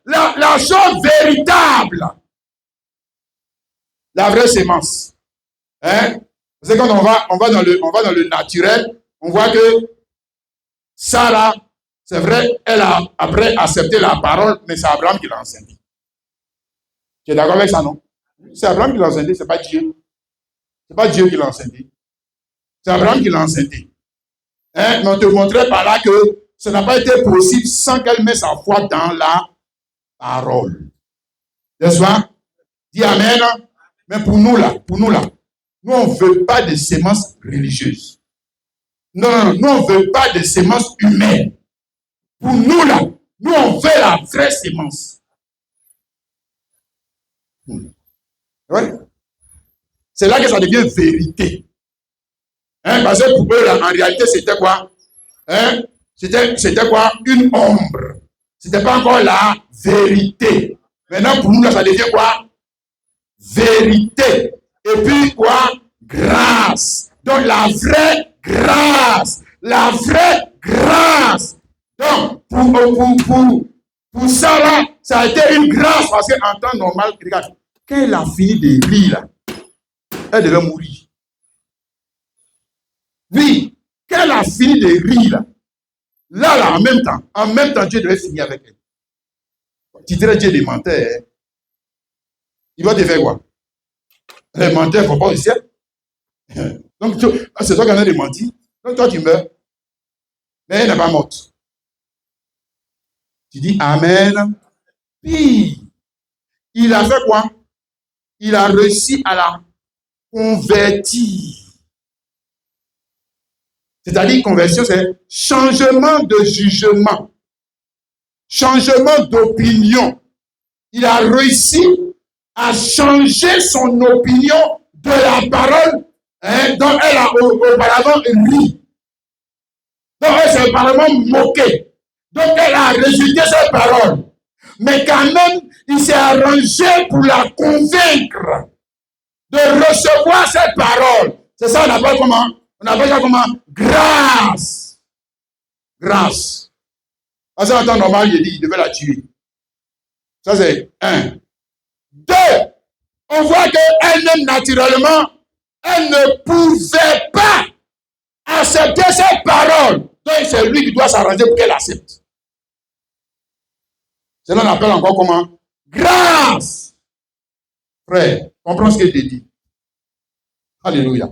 la chose véritable. La vraie sémence. Hein? C'est quand on va dans le naturel, on voit que Sarah, c'est vrai, elle a après accepté la parole, mais c'est Abraham qui l'a enseigné. Tu es d'accord avec ça, non? C'est Abraham qui l'a enseigné, c'est pas Dieu. C'est pas Dieu qui l'a enseigné. C'est Abraham qui l'a enseigné. Hein? Mais on te montrait par là que ça n'a pas été possible sans qu'elle mette sa foi dans la parole. N'est-ce pas? Dis Amen. Mais pour nous là, nous on ne veut pas de sémences religieuses. Non, nous on ne veut pas de sémences humaines. Pour nous là, nous on veut la vraie sémence. Ouais. C'est là que ça devient vérité. Hein, parce que pour eux, là, en réalité, c'était quoi? Hein? C'était quoi? Une ombre. C'était pas encore la vérité. Maintenant, pour nous, là, ça devient quoi? Vérité. Et puis quoi? Grâce. Donc, la vraie grâce. La vraie grâce. Donc, pour ça, là, ça a été une grâce. Parce qu'en temps normal, regarde, quand elle a fini de rire, là, elle devait mourir. Oui, quand elle a fini de rire, là, en même temps, Dieu devait finir avec elle. Tu dirais Dieu des menteurs. Hein? Il va te faire quoi? Les menteurs ne vont pas au ciel. Donc, c'est toi qui en as démenti. Donc, toi, tu meurs. Mais elle n'est pas morte. Tu dis Amen. Puis, il a fait quoi? Il a réussi à la convertir. C'est-à-dire, conversion, c'est changement de jugement, changement d'opinion. Il a réussi à changer son opinion de la parole dont elle a auparavant ri. Donc, elle s'est apparemment moquée. Donc, elle a rejeté cette parole. Mais quand même, il s'est arrangé pour la convaincre de recevoir cette parole. C'est ça, on appelle comment? On appelle ça comment? Grâce. Grâce. Parce qu'en temps normal, il dit qu'il devait la tuer. Ça, c'est un. Deux, on voit qu'elle-même, naturellement, elle ne pouvait pas accepter cette parole. Donc, c'est lui qui doit s'arranger pour qu'elle accepte. C'est là qu'on appelle encore comment? Grâce. Frère, comprends ce que je dis. Alléluia.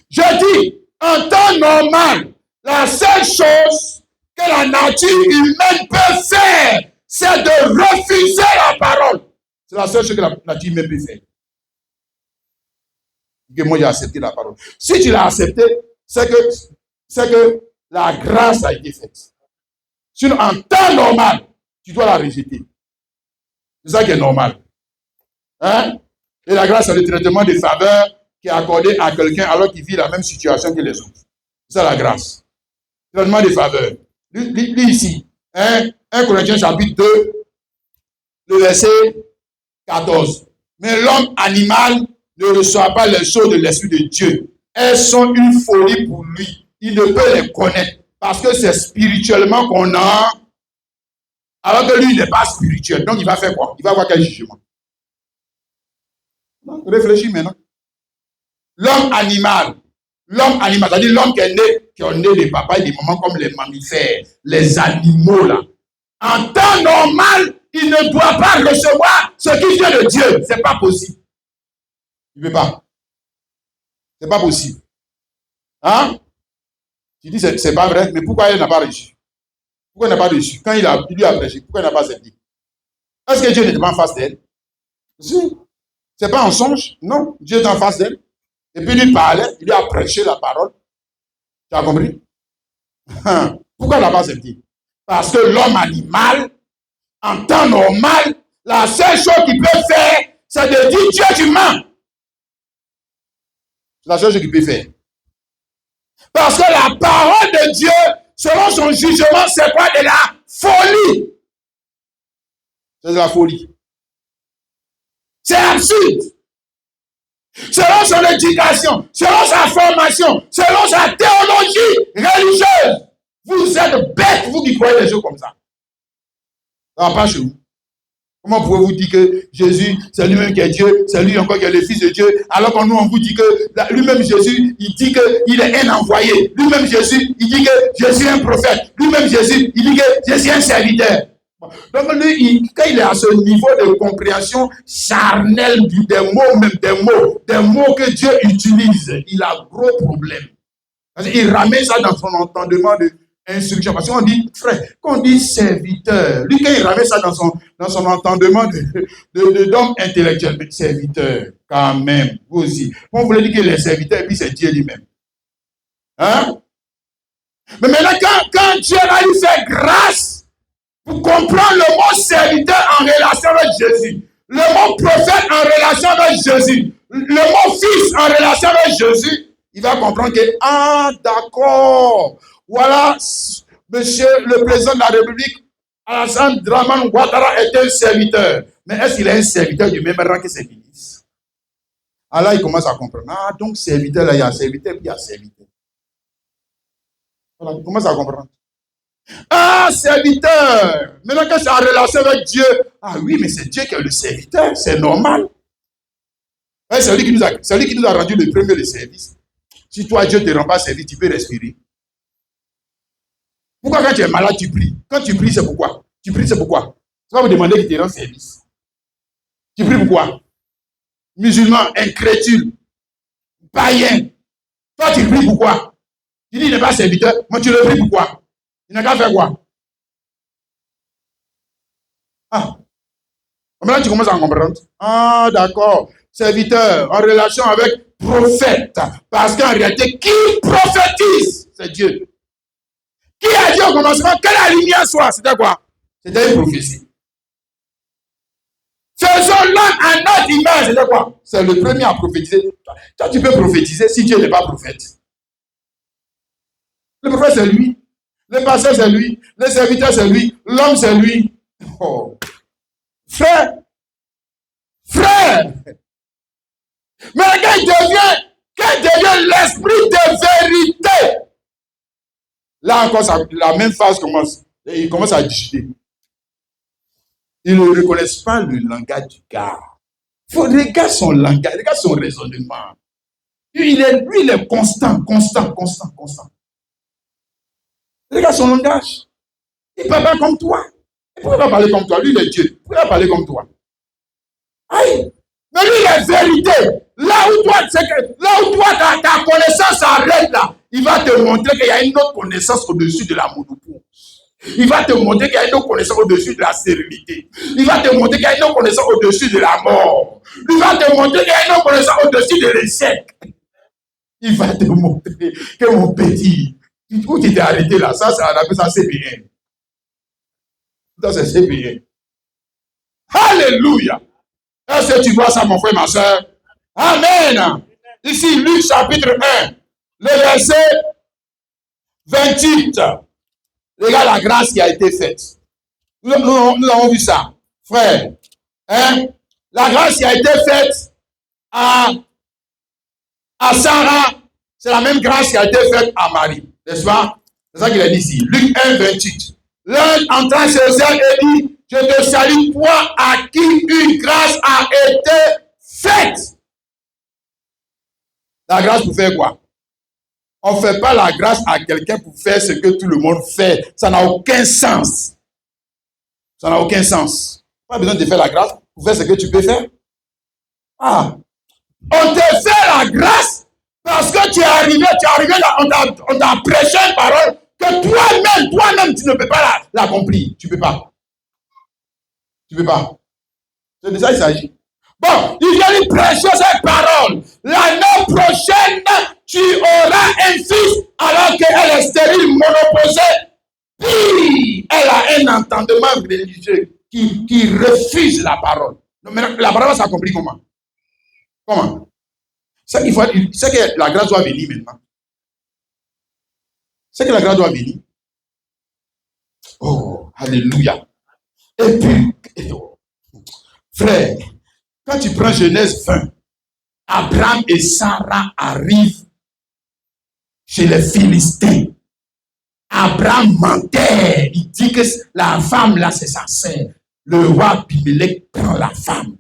Je dis, en temps normal, la seule chose que la nature humaine peut faire, c'est de refuser la parole. C'est la seule chose que la nature humaine peut faire. Que moi, j'ai accepté la parole. Si tu l'as accepté, c'est que la grâce a été faite. Sinon, en temps normal, tu dois la rejeter. C'est ça qui est normal. Hein? Et la grâce, c'est le traitement de faveur qui est accordé à quelqu'un alors qu'il vit la même situation que les autres. C'est ça la grâce. Traitement de faveur. Lis ici. 1 Corinthiens chapitre 2, le verset 14. Mais l'homme animal ne reçoit pas les choses de l'Esprit de Dieu. Elles sont une folie pour lui. Il ne peut les connaître. Parce que c'est spirituellement qu'on a. Alors que lui, il n'est pas spirituel. Donc, il va faire quoi? Il va avoir quel jugement? Réfléchis maintenant. L'homme animal, c'est-à-dire l'homme qui est né des papas et des mamans comme les mammifères, les animaux là. En temps normal, il ne doit pas recevoir ce qui vient de Dieu. C'est pas possible. Il ne veut pas. C'est pas possible. Hein? Tu dis c'est pas vrai, mais pourquoi il n'a pas reçu? Pourquoi il n'a pas reçu? Quand il lui a prêché, pourquoi il n'a pas accepté? Est-ce que Dieu n'était pas en face d'elle? Si. C'est pas un songe? Non. Dieu est en face d'elle. Et puis il lui parlait, il lui a prêché la parole. Tu as compris? Pourquoi il n'a pas accepté? Parce que l'homme animal, en temps normal, la seule chose qu'il peut faire, c'est de dire Dieu, tu mens. C'est la seule chose qu'il peut faire. Parce que la parole de Dieu, selon son jugement, c'est quoi? De la folie. C'est de la folie. C'est absurde. Selon son éducation, selon sa formation, selon sa théologie religieuse, vous êtes bêtes, vous qui croyez des choses comme ça. Ça ne va pas chez vous. Comment pouvez-vous dire que Jésus, c'est lui-même qui est Dieu, c'est lui encore qui est le Fils de Dieu, alors que nous, on vous dit que lui-même Jésus, il dit qu'il est un envoyé. Lui-même Jésus, il dit que Jésus est un prophète. Lui-même Jésus, il dit que Jésus est un serviteur. Donc lui, quand il est à ce niveau de compréhension charnelle des mots que Dieu utilise, il a gros problème. Il ramène ça dans son entendement de instruction. Parce qu'on dit, frère, quand on dit serviteur, lui, quand il ramène ça dans son entendement d'homme intellectuel, mais serviteur, quand même, vous aussi. On voulait dire qu'il est serviteur et puis c'est Dieu lui-même. Hein? Mais maintenant, quand Dieu a eu fait grâce, pour comprendre le mot serviteur en relation avec Jésus, le mot prophète en relation avec Jésus, le mot fils en relation avec Jésus, il va comprendre que, ah, d'accord, voilà, monsieur le président de la République, Alassane Dramane Ouattara est un serviteur. Mais est-ce qu'il est un serviteur du même rang que ses ministres? Alors il commence à comprendre. Ah, donc serviteur, là, il y a serviteur, puis il y a serviteur. Voilà, il commence à comprendre. Ah, serviteur! Maintenant que c'est en relation avec Dieu, ah oui, mais c'est Dieu qui est le serviteur, c'est normal. C'est lui qui nous a rendu le premier service. Si toi, Dieu ne te rend pas service, tu peux respirer. Pourquoi quand tu es malade, tu pries? Quand tu pries, c'est pourquoi? Tu pries, c'est pourquoi? Tu vas me demander qu'il te rende service. Tu pries pourquoi? Musulman, incrédule, païen. Toi, tu pries pourquoi? Tu dis qu'il n'est pas serviteur, mais tu le pries pourquoi? Il n'a qu'à faire quoi? Ah. Maintenant, tu commences à comprendre. Ah, d'accord. Serviteur, en relation avec prophète. Parce qu'en réalité, qui prophétise? C'est Dieu. Qui a dit au commencement que la lumière soit? C'était quoi? C'était une prophétie. Faisons l'homme à notre image. C'était quoi? C'est le premier à prophétiser. Toi, tu peux prophétiser si Dieu n'est pas prophète. Le prophète, c'est lui. Le pasteur, c'est lui. Le serviteur, c'est lui. L'homme, c'est lui. Oh. Frère. Mais quand il devient l'esprit de vérité, là encore, la même phase commence. Et il commence à digiter. Ils ne reconnaissent pas le langage du gars. Regarde son langage, regarde son raisonnement. Lui, il est constant. Regarde son langage. Il ne parle pas comme toi. Il ne peut pas parler comme toi. Lui, il est Dieu. Il ne peut pas parler comme toi. Aïe. Mais lui, il est vérité. Là où toi, ta connaissance s'arrête là, il va te montrer qu'il y a une autre connaissance au-dessus de la monopole. Il va te montrer qu'il y a une autre connaissance au-dessus de la sérénité. Il va te montrer qu'il y a une autre connaissance au-dessus de la mort. Il va te montrer qu'il y a une autre connaissance au-dessus de l'échec. Il va te montrer que mon petit, où tu t'es arrêté là, ça, c'est bien. Ça, c'est CPN. Alléluia. Est-ce que tu vois ça, mon frère, ma soeur? Amen. Ici, Luc chapitre 1, le verset 28. Regarde la grâce qui a été faite. Nous avons vu ça, frère. Hein? La grâce qui a été faite à Sarah, c'est la même grâce qui a été faite à Marie. N'est-ce pas? C'est ça qu'il a dit ici. Luc 1, 28. L'un entra chez elle et dit, je te salue, toi à qui une grâce a été faite. La grâce pour faire quoi? On ne fait pas la grâce à quelqu'un pour faire ce que tout le monde fait. Ça n'a aucun sens. Ça n'a aucun sens. Pas besoin de faire la grâce pour faire ce que tu peux faire. Ah. On te fait la grâce parce que tu es arrivé là, on t'a prêché une parole que toi-même, tu ne peux pas l'accomplir. Tu ne peux pas. Tu ne peux pas. C'est de ça qu'il s'agit. Bon, il vient lui prêcher cette parole. L'année prochaine, tu auras un fils alors qu'elle est stérile, monoposée. Puis, elle a un entendement religieux qui refuse la parole. Donc, maintenant, la parole s'accomplit comment? Comment? C'est que la grâce doit venir maintenant. C'est que la grâce doit venir. Oh, alléluia. Et puis, frère, quand tu prends Genèse 20, Abraham et Sarah arrivent chez les Philistins. Abraham mentait. Il dit que la femme là, c'est sa sœur. Le roi Abimelech prend la femme.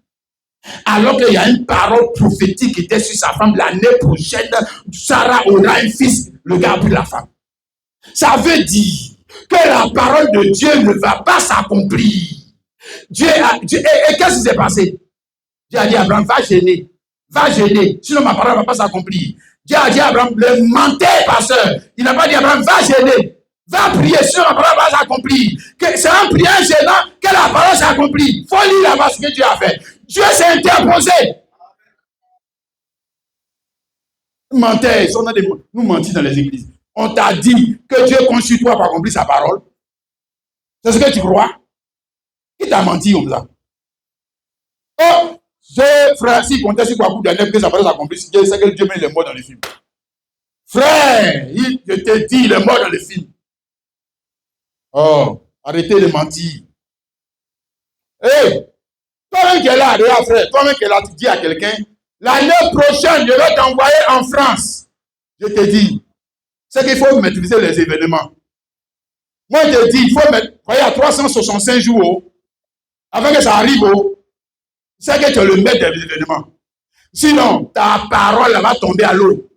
Alors qu'il y a une parole prophétique qui était sur sa femme. L'année prochaine, Sarah aura un fils. Le gars a pris la femme. Ça veut dire que la parole de Dieu ne va pas s'accomplir. Et qu'est-ce qui s'est passé? Dieu a dit à Abraham, va gêner. Va gêner. Sinon ma parole ne va pas s'accomplir. Dieu a dit à Abraham, le menteur pasteur. Il n'a pas dit à Abraham, va gêner. Va prier, sinon la parole va s'accomplir. C'est en priant gênant que la parole s'accomplit. Il faut lire là-bas ce que Dieu a fait. Dieu s'est interposé. Menteur, nous mentis dans les églises. On t'a dit que Dieu consulte-toi pour accomplir sa parole. C'est ce que tu crois? Qui t'a menti comme ça? Oh, frère, s'il comptait sur quoi pour dernier que sa parole s'accomplisse, c'est que Dieu met les morts dans les films. Frère, je te dis, il est mort dans les films. Oh, arrêtez de mentir. Hé, toi-même qui es là, regarde frère, toi-même qui es là, tu dis à quelqu'un, l'année prochaine, je vais t'envoyer en France. Je te dis, c'est qu'il faut maîtriser les événements. Moi, je te dis, il faut mettre, voyez, à 365 jours, avant que ça arrive, c'est que tu le mets dans les événements. Sinon, ta parole va tomber à l'eau.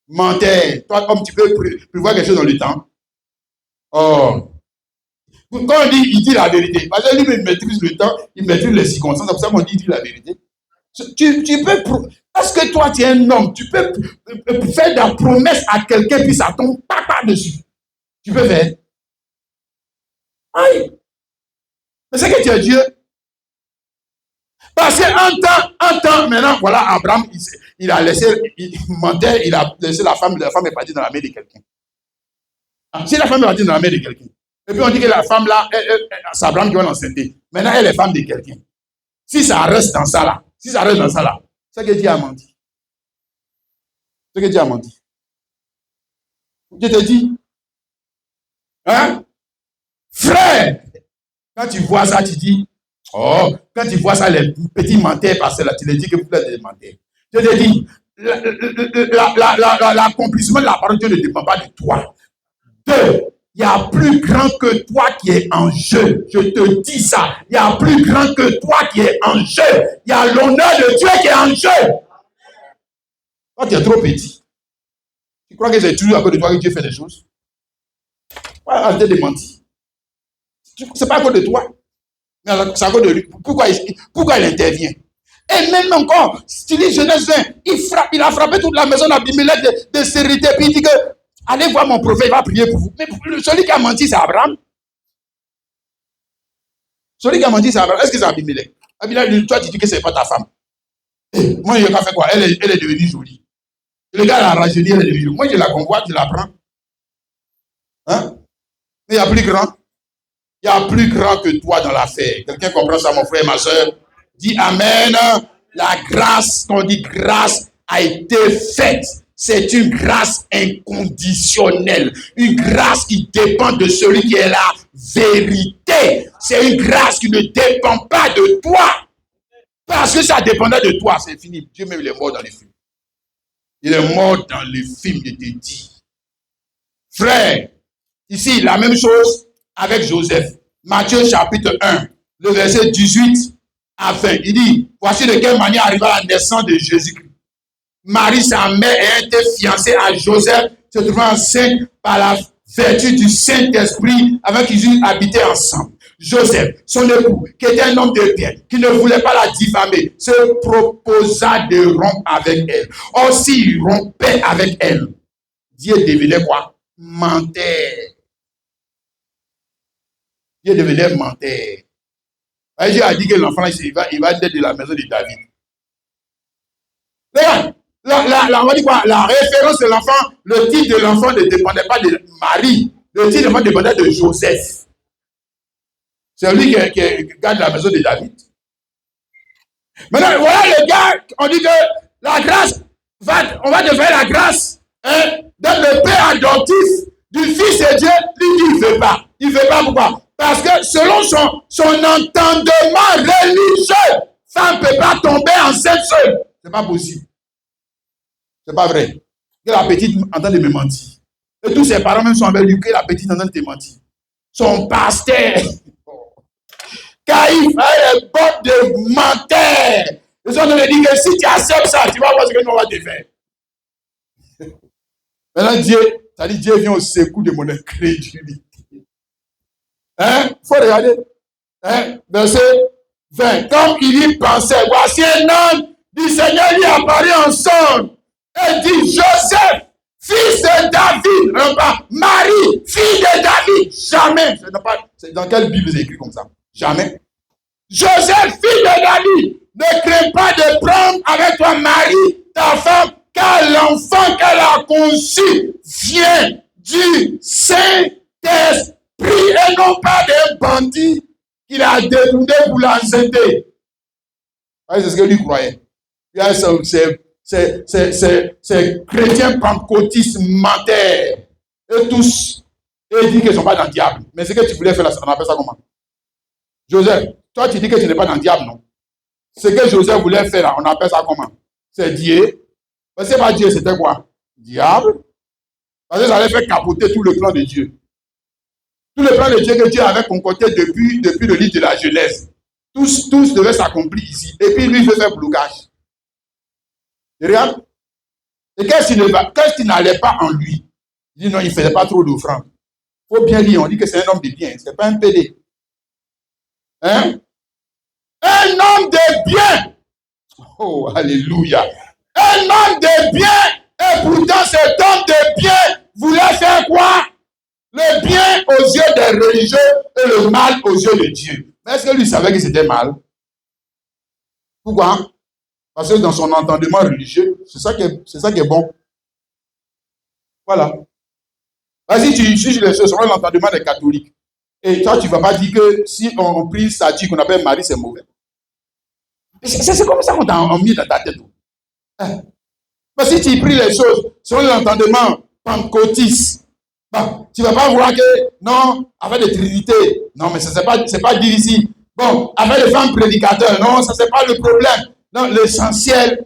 Menteur, toi, comme tu peux prévoir quelque chose dans le temps. Oh. Quand on dit, il dit la vérité, parce que lui, il maîtrise le temps, il maîtrise les circonstances, c'est pour ça qu'on dit, il dit la vérité. Tu peux, parce que toi, tu es un homme, tu peux faire des promesses à quelqu'un, puis ça tombe pas dessus. Tu peux faire. Aïe. Mais c'est que tu es Dieu. Parce qu'un temps, maintenant, voilà, Abraham, il a laissé, il mentait, il a laissé la femme est partie dans la main de quelqu'un. Si la femme est partie dans la main de quelqu'un, et puis on dit que la femme là, c'est Abraham qui va l'enceinte. Maintenant, elle est femme de quelqu'un. Si ça reste dans ça là, c'est que Dieu a menti. C'est que Dieu a menti. Je te dis, hein, frère, quand tu vois ça, tu dis, oh, quand tu vois ça, les petits menteurs, parce que là, tu les dis que vous êtes des menteurs. Je te dis, l'accomplissement de la parole de Dieu ne dépend pas de toi. Deux, il y a plus grand que toi qui est en jeu. Je te dis ça. Il y a plus grand que toi qui est en jeu. Il y a l'honneur de Dieu qui est en jeu. Toi, tu es trop petit. Tu crois que c'est toujours à cause de toi que Dieu fait des choses? Arrêtez de mentir. C'est pas à cause de toi. C'est à cause de lui. Pourquoi il intervient? Et même encore, si tu lis Genèse 20, il a frappé toute la maison d'Abimelech de stérilité. Puis il dit que, allez voir mon prophète, il va prier pour vous. Mais celui qui a menti, c'est Abraham. Celui qui a menti, c'est Abraham. Est-ce que c'est Abimelech? Abimelech, toi, tu dis que ce n'est pas ta femme. Et moi, je n'ai pas fait quoi? Elle est devenue jolie. Le gars l'a rajeuni, elle est devenue jolie. Moi, je la convoite, je la prends. Hein? Mais il y a plus grand. Il y a plus grand que toi dans l'affaire. Quelqu'un comprend ça, mon frère, ma soeur? Dis Amen. La grâce, quand on dit grâce, a été faite. C'est une grâce inconditionnelle. Une grâce qui dépend de celui qui est la vérité. C'est une grâce qui ne dépend pas de toi. Parce que ça dépendait de toi. C'est fini. Dieu même, il est mort dans les films. Il est mort dans les films, je te dis. Frère, ici, la même chose avec Joseph. Matthieu chapitre 1, le verset 18 à 20. Il dit, voici de quelle manière arriva la naissance de Jésus-Christ. Marie, sa mère, a été fiancée à Joseph, se trouvant enceinte par la vertu du Saint-Esprit, avant qu'ils eussent habité ensemble. Joseph, son époux, qui était un homme de bien, qui ne voulait pas la diffamer, se proposa de rompre avec elle. Or, s'il rompait avec elle, Dieu devenait quoi? Menteur. Dieu devenait menteur. Dieu a dit que l'enfant, il va naître de la maison de David. Regarde, on va dire quoi, la référence de l'enfant, le titre de l'enfant ne dépendait pas de Marie. Le titre de l'enfant dépendait de Joseph. C'est lui qui garde la maison de David. Maintenant, voilà le gars, on dit que la grâce, on va te faire la grâce dans le père adoptif du Fils de Dieu. Lui dit, il ne veut pas. Il ne veut pas pourquoi? Parce que selon son entendement religieux, ça ne peut pas tomber enceinte seule. Ce n'est pas possible. Ce n'est pas vrai. Que la petite entend de me mentir. Et tous ses parents même sont avec lui, que la petite entend de te mentir. Son pasteur, car il fait les bottes de menteur. Ils sont en train de dire que si tu acceptes ça, tu vas voir ce que nous va te faire. Maintenant, Dieu, ça dit Dieu vient au secours de mon incrédulité. Hein? Il faut regarder. Hein? Verset 20. Comme il y pensait, voici un homme du Seigneur lui apparaît en songe et dit Joseph, fils de David, non pas Marie, fille de David. Jamais. C'est dans quelle Bible c'est écrit comme ça? Jamais. Joseph, fils de David, ne crains pas de prendre avec toi Marie, ta femme, car l'enfant qu'elle a conçu vient du Saint-Esprit et non pas d'un bandit qu'il a détourné pour l'enceinte. C'est ce que lui croyait. C'est chrétiens pentecôtistes menteurs. Et tous, et ils disent qu'ils ne sont pas dans le diable. Mais ce que tu voulais faire là, on appelle ça comment? Joseph, toi tu dis que tu n'es pas dans le diable, non? Ce que Joseph voulait faire là, on appelle ça comment? C'est Dieu. Mais c'est pas Dieu, c'était quoi? Diable. Parce que ça allait faire capoter tout le plan de Dieu. Tout le plan de Dieu que Dieu avait concocté depuis le livre de la Genèse. Tous devaient s'accomplir ici. Et puis lui, il veut faire blocage. Et regarde. Et qu'est-ce qui n'allait pas en lui? Il dit non, il ne faisait pas trop d'offrandes. Il faut bien lire, on dit que c'est un homme de bien, ce n'est pas un PD. Hein? Un homme de bien. Oh, alléluia. Un homme de bien. Et pourtant, cet homme de bien voulait faire quoi? Le bien aux yeux des religieux et le mal aux yeux de Dieu. Mais est-ce que lui savait que c'était mal? Pourquoi? Parce que dans son entendement religieux, c'est ça qui est bon. Voilà. Vas-y, tu juges les choses selon l'entendement des catholiques. Et toi, tu ne vas pas dire que si on prie Sadi qu'on appelle Marie, c'est mauvais. C'est comme ça qu'on t'a mis dans ta tête. Mais si tu pries les choses selon l'entendement pentecôtiste, bon, tu ne vas pas voir que, non, avec les trinités, non, mais c'est pas dit ici. Bon, avec les femmes prédicateurs, non, ça c'est pas le problème. Non, l'essentiel,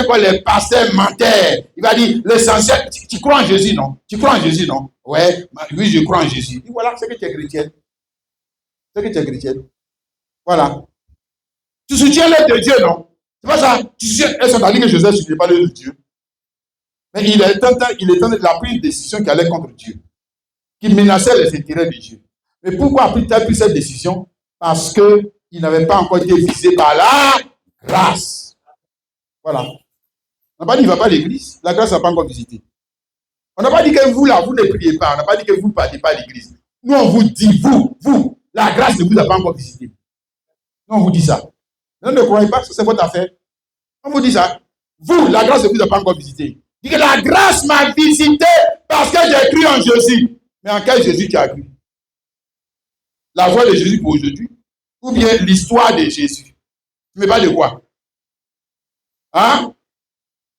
quoi, les pasteurs menteurs. Il va dire, l'essentiel, tu crois en Jésus, non? Tu crois en Jésus, non? Ouais, oui, je crois en Jésus. Et voilà, c'est que tu es chrétien. C'est que tu es chrétien. Voilà. Tu soutiens l'œuvre de Dieu, non? C'est pas ça. Tu soutiens, est-ce qu'on a dit que Joseph ne soutiendait pas l'œuvre de Dieu? Mais il a pris une décision qui allait contre Dieu, qui menaçait les intérêts de Dieu. Mais pourquoi a-t-il pris cette décision? Parce qu'il n'avait pas encore été visé par la grâce. Voilà. On n'a pas dit qu'il ne va pas à l'église. La grâce n'a pas encore visité. On n'a pas dit que vous, là, vous ne priez pas. On n'a pas dit que vous ne partez pas à l'église. Nous, on vous dit, vous, la grâce ne vous a pas encore visité. Nous, on vous dit ça. Vous ne croyez pas, c'est votre affaire. On vous dit ça. Vous, la grâce ne vous a pas encore visité. Dit que la grâce m'a visité parce que j'ai cru en Jésus. Mais en quel Jésus tu as cru? La voix de Jésus pour aujourd'hui? Ou bien l'histoire de Jésus? Mais pas de quoi? Hein?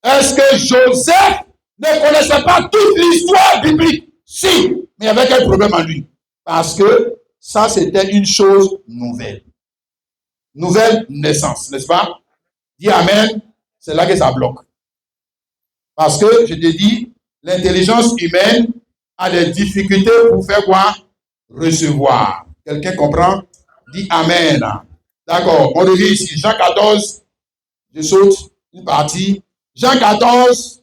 Est-ce que Joseph ne connaissait pas toute l'histoire biblique? Si, mais il y avait quel problème en lui? Parce que ça, c'était une chose nouvelle. Nouvelle naissance, n'est-ce pas? Dis Amen, c'est là que ça bloque. Parce que, je te dis, l'intelligence humaine a des difficultés pour faire quoi? Recevoir. Quelqu'un comprend? Dis Amen. D'accord, on revient ici. Jean 14, je saute une partie. Jean 14,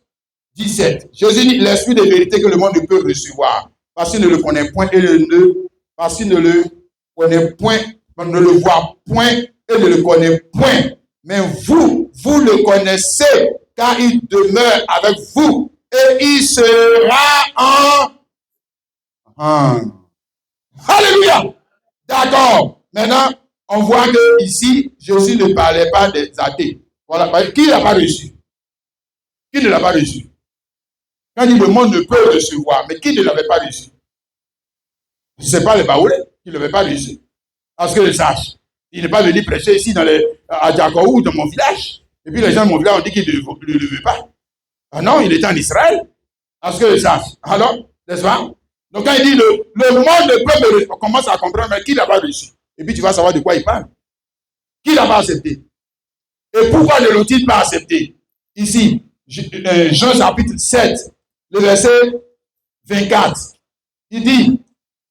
17. Jésus dit, l'esprit de vérité que le monde ne peut recevoir, parce qu'il ne le connaît point et parce qu'il ne le connaît point, ne le voit point et ne le connaît point. Mais vous le connaissez, car il demeure avec vous et il sera en... Alléluia! D'accord. Maintenant, on voit que ici, Jésus ne parlait pas des athées. Voilà. Qui n'a pas reçu? Qui ne l'a pas reçu? Quand il dit le monde ne peut recevoir, mais qui ne l'avait pas reçu? Ce n'est pas les Baoulés qui ne l'avaient pas reçu. Parce que je sache, il n'est pas venu prêcher ici à Diakoou, dans mon village. Et puis les gens de mon village ont dit qu'il ne le veut pas. Ah non, il était en Israël. Parce que je sache. Alors, n'est-ce pas? Donc quand il dit le monde ne peut me reçu, on commence à comprendre, mais qui l'a pas reçu? Et puis tu vas savoir de quoi il parle. Qui l'a pas accepté? Et pourquoi ne l'ont-ils pas accepté? Ici, Jean chapitre 7, le verset 24. Il dit,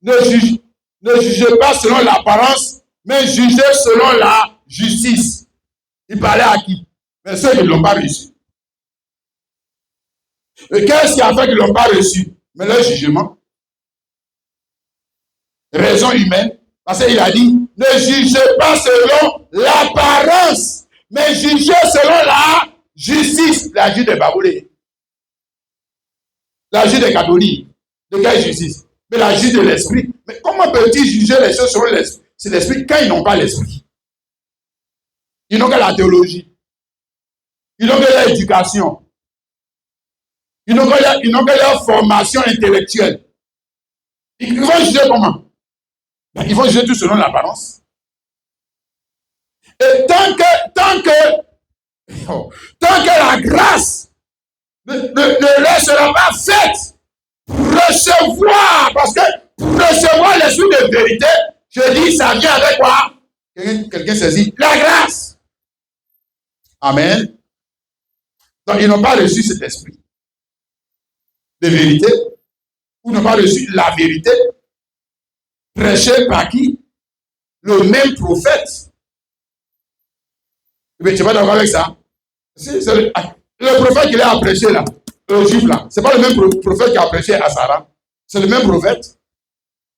ne jugez pas selon l'apparence, mais jugez selon la justice. Il parlait à qui? Mais ceux qui ne l'ont pas reçu. Et qu'est-ce qui a fait qu'ils ne l'ont pas reçu? Mais leur jugement. Raison humaine. Parce qu'il a dit, ne jugez pas selon l'apparence, mais jugez selon la justice. La justice des Baboulés. La justice des catholiques. De quelle justice? Mais la justice de l'esprit. Mais comment peut-il juger les choses selon l'esprit quand ils n'ont pas l'esprit? Ils n'ont que la théologie. Ils n'ont que l'éducation. Ils n'ont que leur formation intellectuelle. Ils vont juger comment? Ils vont juger tout selon l'apparence. Et tant que la grâce ne leur sera pas faite pour recevoir, parce que pour recevoir l'esprit de vérité, je dis, ça vient avec quoi? Quelqu'un saisit la grâce. Amen. Donc, ils n'ont pas reçu cet esprit de vérité, ou n'ont pas reçu la vérité, prêchée par qui? Le même prophète. Mais tu n'es pas d'accord avec ça? C'est le prophète qui a prêché là, le juif là, c'est pas le même prophète qui a prêché à Sarah. C'est le même prophète.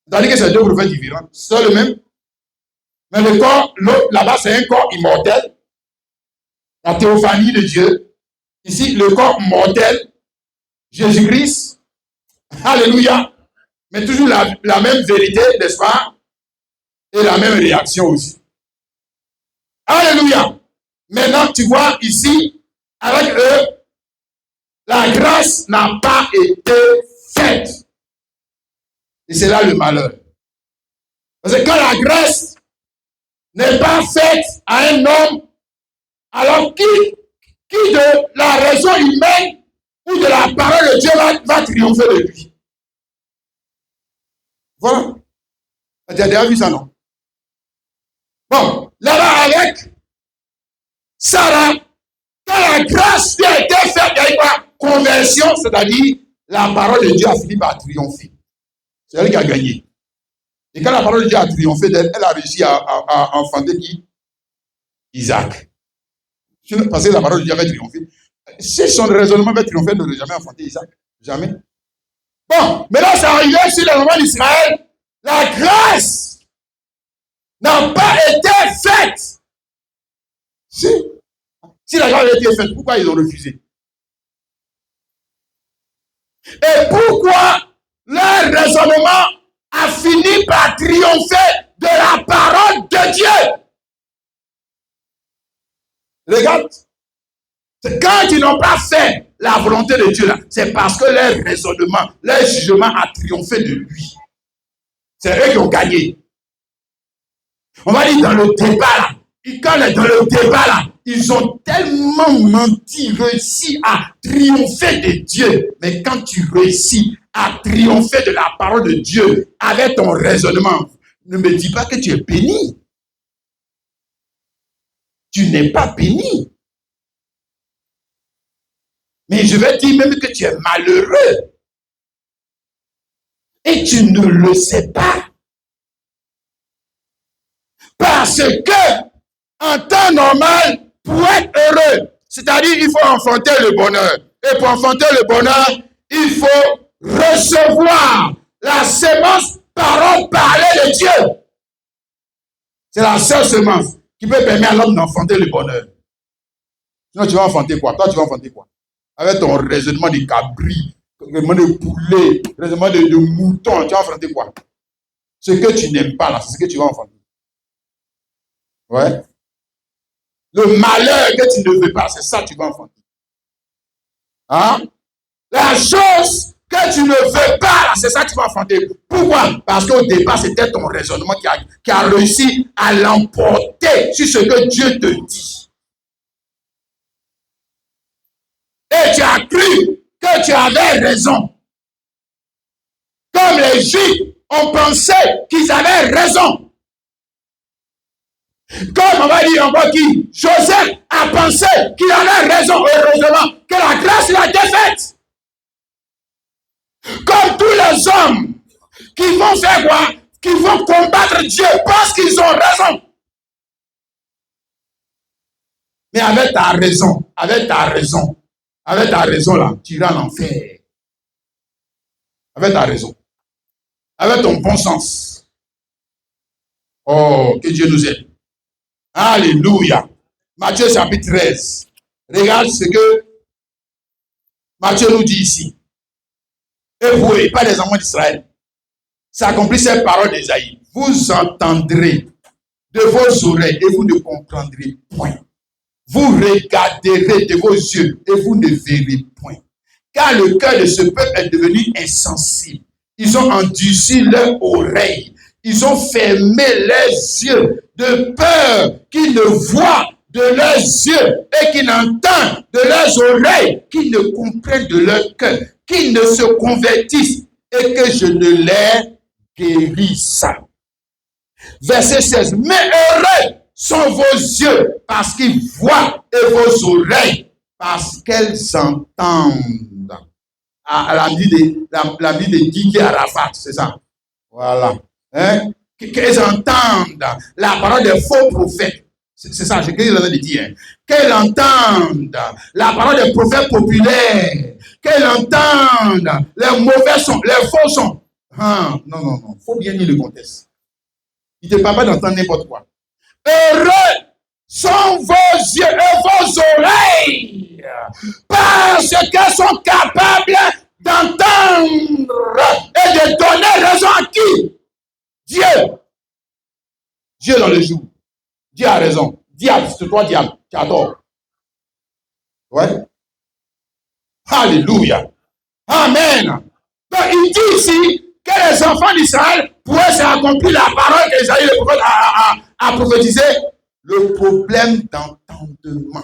C'est-à-dire que c'est deux prophètes différents. C'est le même. Mais le corps, l'autre là-bas, c'est un corps immortel. La théophanie de Dieu. Ici, le corps mortel, Jésus-Christ. Alléluia. Mais toujours la même vérité, n'est-ce pas? Et la même réaction aussi. Alléluia. Maintenant, tu vois ici, avec eux, la grâce n'a pas été faite. Et c'est là le malheur. Parce que quand la grâce n'est pas faite à un homme, alors qui de la raison humaine ou de la parole de Dieu va triompher de lui? Voilà. Tu as déjà vu ça, non? Bon, là-bas avec Sarah, quand la grâce lui a été faite, il y a eu quoi? Conversion, c'est-à-dire la parole de Dieu a fini par triompher. C'est elle qui a gagné. Et quand la parole de Dieu a triomphé d'elle, elle a réussi à enfanter qui? Isaac. Parce que la parole de Dieu avait triomphé. Si son raisonnement avait triomphé, elle n'aurait jamais enfanté Isaac. Jamais. Bon, mais là, c'est arrivé sur le moment d'Israël. La grâce n'a pas été faite. Si la grâce a été faite, pourquoi ils ont refusé? Et pourquoi leur raisonnement a fini par triompher de la parole de Dieu? Regarde, quand ils n'ont pas fait la volonté de Dieu, c'est parce que leur raisonnement, leur jugement a triomphé de lui. C'est eux qui ont gagné. On va dire dans le débat là. Et quand dans le débat là, ils ont tellement menti, réussi à triompher de Dieu. Mais quand tu réussis à triompher de la parole de Dieu avec ton raisonnement, ne me dis pas que tu es béni. Tu n'es pas béni. Mais je vais dire même que tu es malheureux. Et tu ne le sais pas. Parce que, en temps normal, pour être heureux, c'est-à-dire il faut enfanter le bonheur. Et pour enfanter le bonheur, il faut recevoir la semence parole parlée de Dieu. C'est la seule semence qui peut permettre à l'homme d'enfanter le bonheur. Sinon, tu vas enfanter quoi? Toi, tu vas enfanter quoi? Avec ton raisonnement de cabri, raisonnement de poulet, raisonnement de mouton, tu vas enfanter quoi? Ce que tu n'aimes pas là, c'est ce que tu vas enfanter. Ouais. Le malheur que tu ne veux pas, c'est ça que tu vas enfanter. Hein? La chose que tu ne veux pas, c'est ça que tu vas affronter. Pourquoi? Parce qu'au départ, c'était ton raisonnement qui a réussi à l'emporter sur ce que Dieu te dit. Et tu as cru que tu avais raison. Comme les Juifs ont pensé qu'ils avaient raison. Comme on va dire encore qui, Joseph a pensé qu'il avait raison, heureusement, que la grâce l'a été faite. Comme tous les hommes qui vont faire quoi? Qui vont combattre Dieu parce qu'ils ont raison. Mais avec ta raison là, tu iras en enfer. Avec ta raison. Avec ton bon sens. Oh, que Dieu nous aide. Alléluia. Matthieu chapitre 13. Regarde ce que Matthieu nous dit ici. Et vous, et pas les enfants d'Israël, s'accomplit cette parole d'Ésaïe. Vous entendrez de vos oreilles et vous ne comprendrez point. Vous regarderez de vos yeux et vous ne verrez point. Car le cœur de ce peuple est devenu insensible. Ils ont endurci leurs oreilles. Ils ont fermé leurs yeux de peur qu'ils ne voient de leurs yeux et qu'ils n'entendent de leurs oreilles, qu'ils ne comprennent de leur cœur, qu'ils ne se convertissent et que je ne les guérisse. Verset 16. Mais heureux sont vos yeux parce qu'ils voient et vos oreilles parce qu'elles entendent. À la vie de Didier Arafat, c'est ça. Voilà. Hein? Qu'elles entendent la parole des faux prophètes. C'est ça, c'est ce que je viens de dire. Hein? Qu'elles entendent la parole des prophètes populaires. Qu'elles entendent les mauvais sons, les faux sons. Ah, non. Il faut bien lire le contexte. Il ne te parle pas d'entendre n'importe quoi. Heureux sont vos yeux et vos oreilles parce qu'elles sont capables d'entendre et de donner raison à qui? Dieu. Dieu dans le jour. Dieu a raison. Diable, c'est toi diable. Tu as tort. Ouais. Alléluia. Amen. Donc il dit ici que les enfants d'Israël pourraient s'accomplir la parole qu'Ésaïe le prophète a prophétisé. Le problème d'entendement.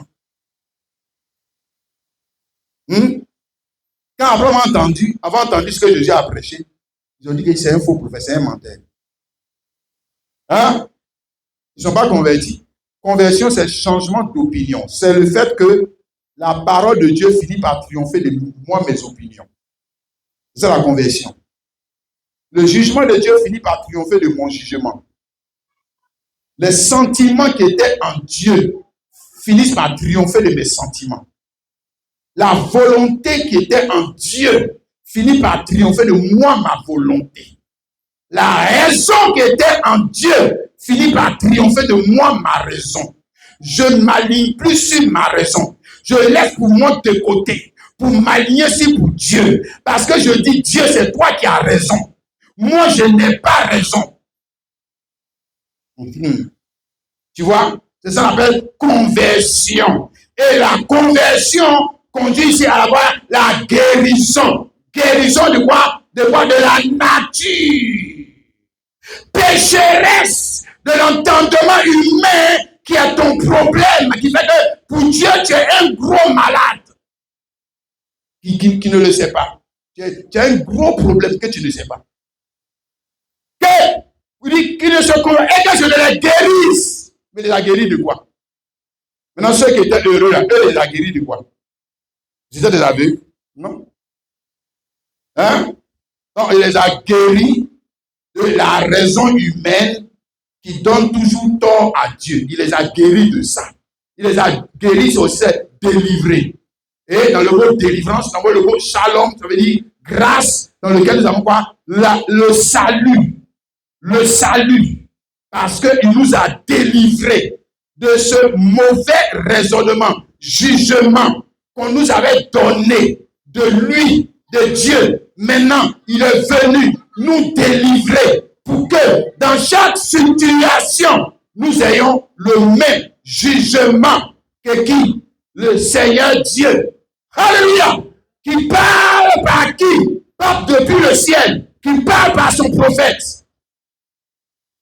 Quand Abraham a entendu ce que Jésus a prêché, ils ont dit que c'est un faux prophète, c'est un menteur. Hein? Ils ne sont pas convertis. Conversion, c'est le changement d'opinion. C'est le fait que la parole de Dieu finit par triompher de moi, mes opinions. C'est ça la conversion. Le jugement de Dieu finit par triompher de mon jugement. Les sentiments qui étaient en Dieu finissent par triompher de mes sentiments. La volonté qui était en Dieu finit par triompher de moi, ma volonté. La raison qui était en Dieu finit par triompher de moi, ma raison. Je ne m'aligne plus sur ma raison. Je laisse pour moi de côté, pour m'aligner sur Dieu. Parce que je dis, Dieu, c'est toi qui as raison. Moi, je n'ai pas raison. Tu vois, c'est ça qu'on appelle conversion. Et la conversion conduit ici à avoir la guérison. Guérison de quoi? De quoi? De la nature. Pécheresse de l'entendement humain qui est ton problème, qui fait que pour Dieu, tu es un gros malade. Qui ne le sait pas. Tu as un gros problème que tu ne sais pas. Qui ne se convainc et que je les guérisse. Mais il les a guéris de quoi? Maintenant, ceux qui étaient heureux, là, eux, les a guéris de quoi? C'était des aveugles? Non. Hein? Non, il les a guéris de la raison humaine qui donne toujours tort à Dieu. Il les a guéris de ça. Il les a guéris sur cette délivrés. Et dans le mot délivrance, dans le mot shalom, ça veut dire grâce, dans lequel nous avons quoi? Le salut. Le salut. Parce qu'il nous a délivrés de ce mauvais raisonnement, jugement qu'on nous avait donné de lui, de Dieu. Maintenant, il est venu nous délivrer pour que dans chaque situation, nous ayons le même jugement que qui? Le Seigneur Dieu. Alléluia! qui parle par qui? Pas depuis le ciel, qui parle par son prophète.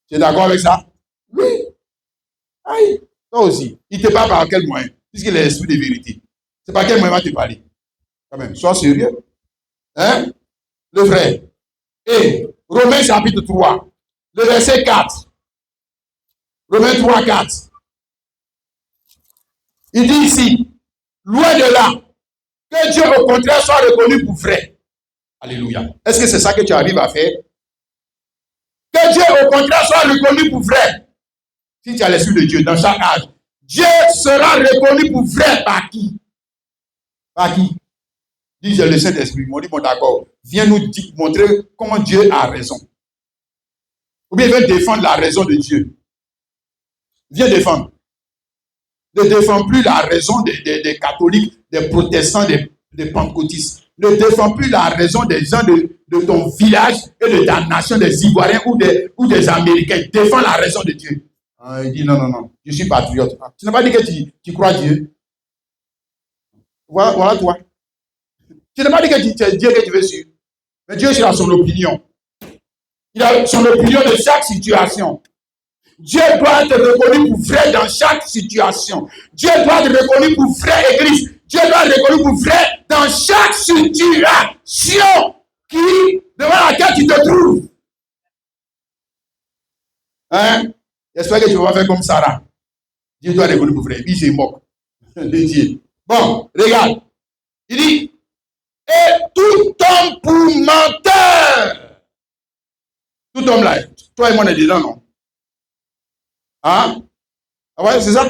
Tu es d'accord avec ça? Oui. Aïe. Toi aussi. Il te parle par quel moyen? Puisqu'il est l'esprit de vérité. C'est par quel moyen il va te parler? Quand même, sois sérieux. Hein? Le frère. Et Romains chapitre 3, le verset 4. Romains 3, 4. Il dit ici, loin de là, que Dieu au contraire soit reconnu pour vrai. Alléluia. Est-ce que c'est ça que tu arrives à faire? Que Dieu au contraire soit reconnu pour vrai. Si tu as l'esprit de Dieu dans chaque âge, Dieu sera reconnu pour vrai par qui? Par qui? Dis, j'ai le Saint-Esprit. Ils m'ont dit, bon d'accord, viens nous montrer comment Dieu a raison. Ou bien viens défendre la raison de Dieu. Viens défendre. Ne défends plus la raison des catholiques, des protestants, des pentecôtistes. Ne défends plus la raison des gens de ton village et de ta nation, des Ivoiriens ou des Américains. Défends la raison de Dieu. Il dit non, je suis patriote. Tu n'as pas dit que tu crois Dieu. Voilà toi. Tu n'as pas dit que c'est Dieu que tu veux suivre. Mais Dieu a son opinion. Il a son opinion de chaque situation. Dieu doit être reconnu pour vrai dans chaque situation. Dieu doit être reconnu pour vrai, Église. Dieu doit être reconnu pour vrai dans chaque situation devant laquelle tu te trouves. Hein? J'espère que tu vas faire comme Sarah. Dieu doit être reconnu pour vrai. Lui, c'est moque de Dieu. Bon, regarde. Il dit, et tout homme pour menteur. Tout homme là, toi et moi on est dedans, non? Hein? Ah ouais, c'est ça?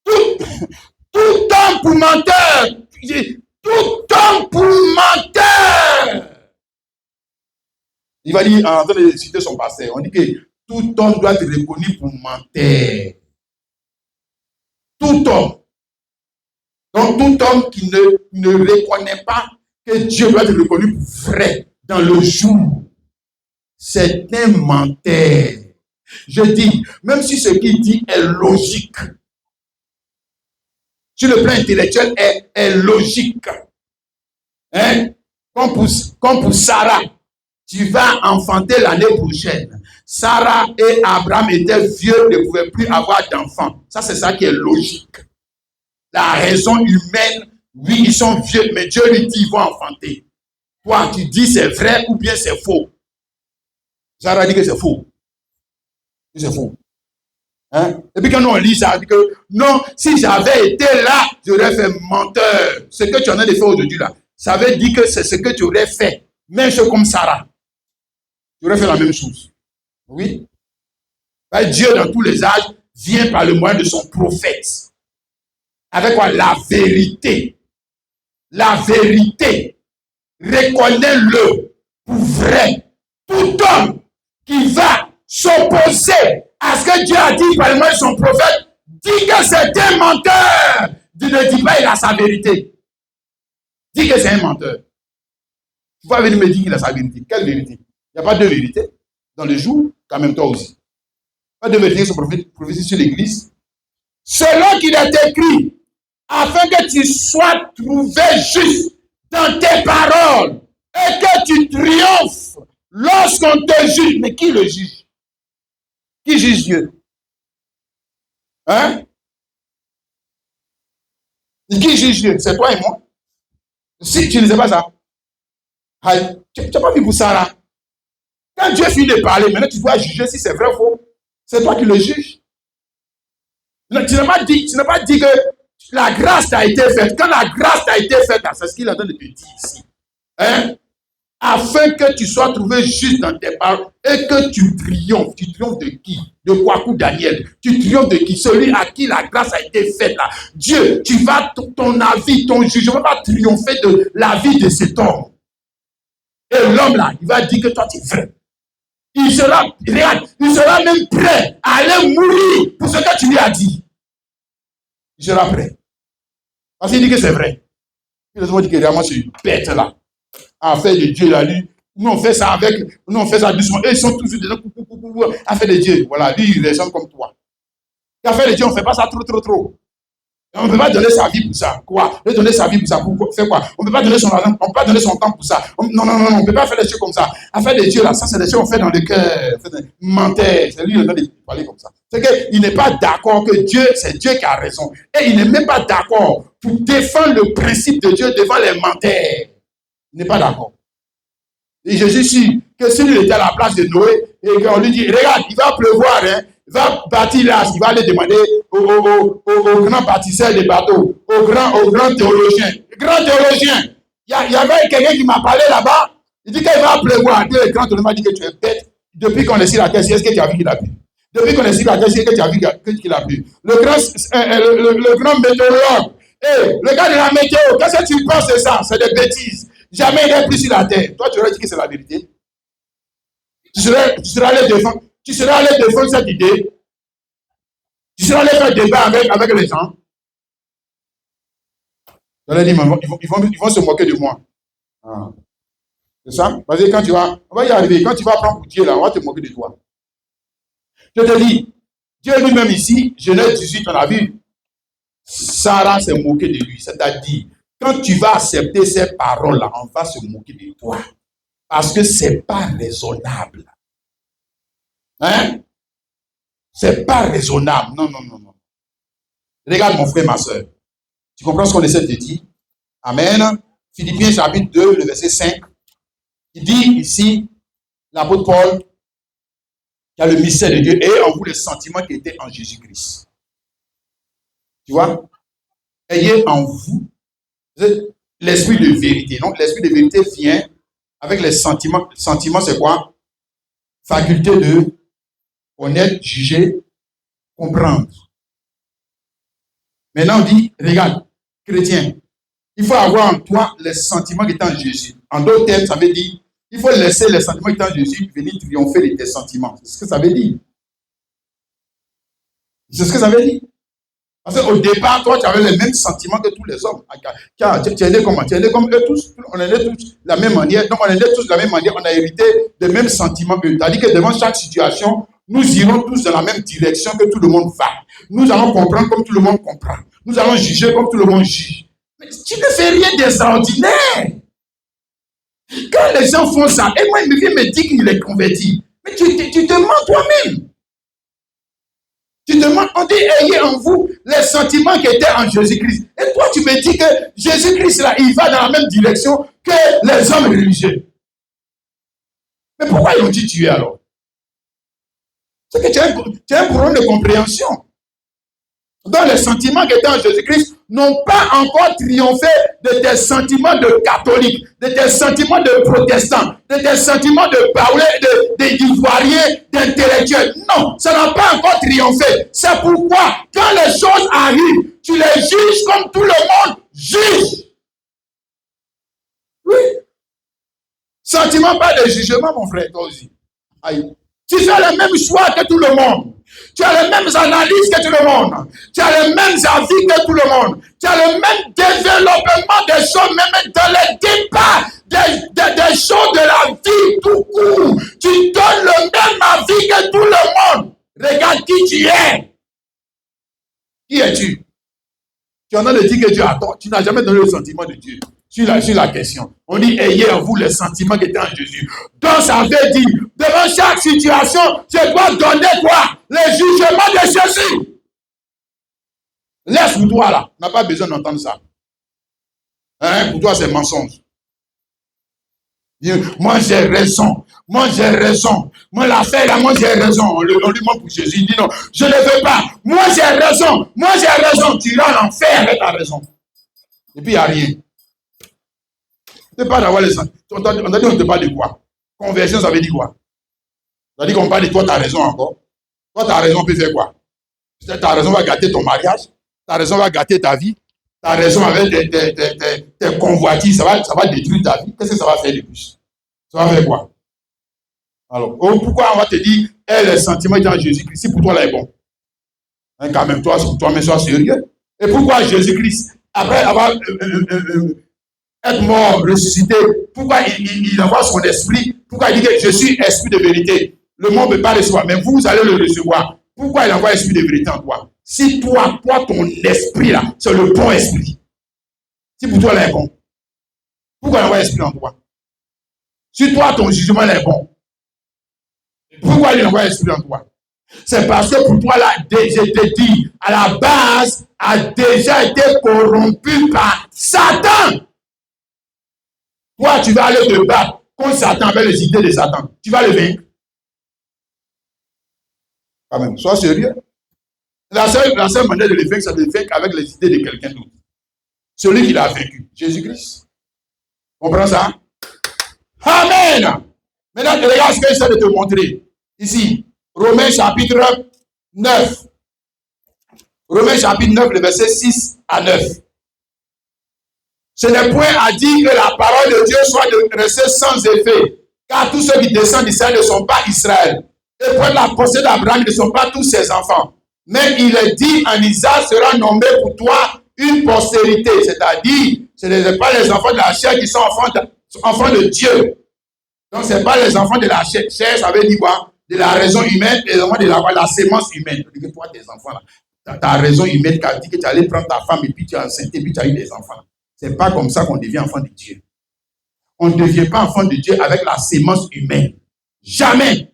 Tout homme pour menteur. Tout homme pour menteur. Il va dire, en train de citer son pasteur, on dit que tout homme doit être reconnu pour menteur. Tout homme. Donc tout homme qui ne reconnaît pas que Dieu doit être reconnu pour vrai dans le jour, c'est un menteur. Je dis, même si ce qu'il dit est logique, sur le plan intellectuel est logique. Hein? Comme pour Sarah, tu vas enfanter l'année prochaine. Sarah et Abraham étaient vieux, ne pouvaient plus avoir d'enfants. Ça, c'est ça qui est logique. La raison humaine, oui, ils sont vieux, mais Dieu lui dit, ils vont enfanter. Toi, tu dis c'est vrai ou bien c'est faux. Sarah dit que c'est faux. C'est faux. Hein? Et puis quand on lit ça, on dit que non, si j'avais été là, j'aurais fait menteur. Ce que tu en as de faire aujourd'hui là, ça veut dire que c'est ce que tu aurais fait. Même chose comme Sarah. Tu aurais fait la même chose. Oui. Dieu, dans tous les âges, vient par le moyen de son prophète. Avec quoi? La vérité. La vérité. Reconnais-le pour vrai. Tout homme qui va s'opposer à ce que Dieu a dit par le moyen de son prophète, dit que c'est un menteur. Ne dis pas qu'il a sa vérité. Dis que c'est un menteur. Tu vas venir me dire qu'il a sa vérité. Quelle vérité? Il n'y a pas de vérité dans le jour, quand même toi aussi. Pas de vérité sur prophétie sur l'église. Selon qu'il est écrit, afin que tu sois trouvé juste dans tes paroles et que tu triomphes lorsqu'on te juge. Mais qui le juge? Qui juge Dieu? Hein? Qui juge Dieu? C'est toi et moi. Si tu ne sais pas ça, tu n'as pas vu pour ça là. Quand Dieu finit de parler, maintenant tu dois juger si c'est vrai ou faux. C'est toi qui le juges. Tu n'as pas dit que la grâce t'a été faite. Quand la grâce t'a été faite, c'est ce qu'il est en train de te dire ici. Hein? Afin que tu sois trouvé juste dans tes paroles et que tu triomphes. Tu triomphes de qui? De Kwaku Daniel. Tu triomphes de qui? Celui à qui la grâce a été faite là. Dieu, tu vas, ton avis, ton jugement va triompher de la vie de cet homme. Et l'homme là, il va dire que toi tu es vrai. Il sera même prêt à aller mourir pour ce que tu lui as dit. Il sera prêt. Parce qu'il dit que c'est vrai. Il a dit que vraiment c'est une bête là. Affaire de Dieu là, lui. Nous on fait ça doucement. Et ils sont toujours dedans. Affaire de Dieu. Voilà, lui il raisonne comme toi. Affaire de Dieu, on ne fait pas ça trop. On ne peut pas donner sa vie pour ça. Quoi? On peut donner sa vie pour ça. Pour faire quoi? On ne peut pas donner son argent. On ne peut pas donner son temps pour ça. Non, on ne peut pas faire des choses comme ça. Affaire des dieux, là, ça, c'est des choses qu'on fait dans le cœur. Menteur. C'est lui qui a parler comme ça. C'est qu'il n'est pas d'accord que Dieu, c'est Dieu qui a raison. Et il n'est même pas d'accord pour défendre le principe de Dieu devant les menteurs. Il n'est pas d'accord. Et je suis sûr que si lui était à la place de Noé et qu'on lui dit, regarde, il va pleuvoir, hein. Il va bâtir là, il va aller demander aux grands bâtisseurs des bateaux, aux grands théologiens. Grand théologien, il y avait quelqu'un qui m'a parlé là-bas, il dit qu'il va pleuvoir. Dieu, le grand théologien m'a dit que tu es bête. Depuis qu'on est sur la terre, est-ce que tu as vu qu'il a plu? Depuis qu'on est sur la terre, est-ce que tu as vu qu'il a plu? Le grand météorologue, le gars de la météo, qu'est-ce que tu penses de ça? C'est des bêtises. Jamais il n'est plus sur la terre. Toi, tu aurais dit que c'est la vérité. Tu serais allé défendre cette idée. Tu serais allé faire débat avec les gens. Je leur dis, ils vont se moquer de moi. Ah. C'est ça? Parce que quand tu vas, on va y arriver. Quand tu vas prendre pour Dieu, là, on va te moquer de toi. Je te dis, Dieu lui-même ici, Genèse 18, on a vu, Sarah s'est moquée de lui. C'est-à-dire, quand tu vas accepter ces paroles-là, on va se moquer de toi. Parce que ce n'est pas raisonnable. Hein? C'est pas raisonnable. Non. Regarde mon frère, ma soeur. Tu comprends ce qu'on essaie de dire? Amen. Philippiens chapitre 2, le verset 5. Il dit ici, l'apôtre Paul, qu'il y a le mystère de Dieu et en vous les sentiments qui étaient en Jésus-Christ. Tu vois? Ayez en vous l'esprit de vérité. Donc, l'esprit de vérité vient avec les sentiments. Sentiments, c'est quoi? Faculté de connaître, juger, comprendre. Maintenant, on dit, regarde, chrétien, il faut avoir en toi les sentiments qui étaient en Jésus. En d'autres termes, ça veut dire, il faut laisser les sentiments qui étaient en Jésus venir triompher de tes sentiments. C'est ce que ça veut dire. C'est ce que ça veut dire. Parce qu'au départ, toi, tu avais les mêmes sentiments que tous les hommes. Car tu es né comment? Tu es né comme eux tous. On est né tous de la même manière. Donc, on est né tous de la même manière. On a hérité des mêmes sentiments. C'est-à-dire que devant chaque situation, nous irons tous dans la même direction que tout le monde va. Nous allons comprendre comme tout le monde comprend. Nous allons juger comme tout le monde juge. Mais tu ne fais rien d'extraordinaire. Quand les gens font ça, et moi, il me vient me dire qu'il est converti. Mais tu te mens toi-même. Tu demandes, on dit, ayez en vous les sentiments qui étaient en Jésus-Christ. Et toi, tu me dis que Jésus-Christ, là, il va dans la même direction que les hommes religieux. Mais pourquoi ils ont dit tuer alors? C'est que tu as un problème de compréhension. Donc, les sentiments qui étaient en Jésus-Christ n'ont pas encore triomphé de tes sentiments de catholiques, de tes sentiments de protestants, de tes sentiments de parler, d'ivoiriens, d'intellectuels. Non, ça n'a pas encore triomphé. C'est pourquoi, quand les choses arrivent, tu les juges comme tout le monde juge. Oui. Sentiment, pas de jugement, mon frère, toi aussi. Aïe. Tu fais le même choix que tout le monde. Tu as les mêmes analyses que tout le monde. Tu as les mêmes avis que tout le monde. Tu as le même développement des choses, même dans les débats des choses de la vie tout court. Tu donnes le même avis que tout le monde. Regarde qui tu es. Qui es-tu? Tu en as de dire que Dieu a tort. Tu n'as jamais donné le sentiment de Dieu. Sur la question. On dit, ayez en vous les sentiments qui étaient en Jésus. Donc, ça veut dire, devant chaque situation, je dois donner quoi? Le jugement de Jésus. Laisse pour toi là. On n'a pas besoin d'entendre ça. Hein? Pour toi, c'est mensonge. Moi, j'ai raison. Moi, j'ai raison. Moi, l'affaire là, moi, j'ai raison. On lui demande pour Jésus. Il dit non, je ne veux pas. Moi, j'ai raison. Moi, j'ai raison. Tu iras en enfer avec ta raison. Et puis, il n'y a rien. C'est pas d'avoir les sentiments. On a dit, on te parle de quoi? Conversion, ça veut dire quoi? Ça veut dire qu'on parle de toi, tu as raison encore. Toi, ta raison peut faire quoi? Peut-être ta raison va gâter ton mariage. Ta raison va gâter ta vie. Ta raison avec tes convoitises, ça va détruire ta vie. Qu'est-ce que ça va faire de plus? Ça va faire quoi? Alors, pourquoi on va te dire, les sentiments dans Jésus-Christ, si pour toi là est bon? Hein, quand même, toi-même, sois sérieux. Et pourquoi Jésus-Christ, après avoir être mort, ressuscité, pourquoi il envoie son esprit? Pourquoi il dit que je suis esprit de vérité? Le monde ne peut pas le recevoir, mais vous allez le recevoir. Pourquoi il envoie l'esprit de vérité en toi? si toi, ton esprit là, c'est le bon esprit. Si pour toi, il est bon. Pourquoi il y a un esprit en toi? Si toi, ton jugement est bon, pourquoi il y a un esprit en toi? C'est parce que pour toi, là, je te dis, à la base, a déjà été corrompu par Satan. Toi, tu vas aller te battre contre Satan avec les idées de Satan. Tu vas le vaincre. Quand même, sois sérieux. La seule manière de le vaincre, c'est de le vaincre avec les idées de quelqu'un d'autre. Celui qui l'a vaincu, Jésus-Christ. Comprends ça? Amen. Maintenant, regarde ce que j'essaie de te montrer. Ici, Romains chapitre 9. Romains chapitre 9, le verset 6 à 9. Ce n'est point à dire que la parole de Dieu soit de rester sans effet, car tous ceux qui descendent d'Israël ne sont pas Israël. Et pour la pensée d'Abraham ne sont pas tous ses enfants. Mais il est dit en Isaac sera nommé pour toi une postérité, c'est-à-dire ce n'est pas les enfants de la chair qui sont enfants de Dieu. Donc ce n'est pas les enfants de la chair, ça veut dire quoi? De la raison humaine, les enfants de la sémence humaine. Que toi, tes enfants là, ta raison humaine qui a dit que tu allais prendre ta femme et puis tu as enceinte et puis tu as eu des enfants. Ce n'est pas comme ça qu'on devient enfant de Dieu. On ne devient pas enfant de Dieu avec la sémence humaine. Jamais.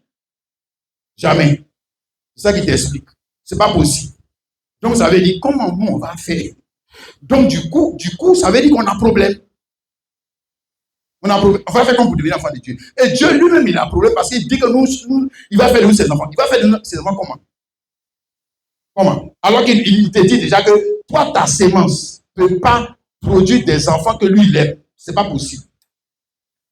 Jamais. C'est ça qui t'explique. Ce n'est pas possible. Donc, ça veut dire, comment on va faire? Donc, du coup, ça veut dire qu'on a problème. On va faire comme pour devenir enfant de Dieu. Et Dieu lui-même, il a un problème parce qu'il dit que il va faire de nous ses enfants. Il va faire de nous ses enfants comment? Comment? Alors qu'il te dit déjà que toi, ta sémence ne peut pas produire des enfants que lui, il aime. Ce n'est pas possible.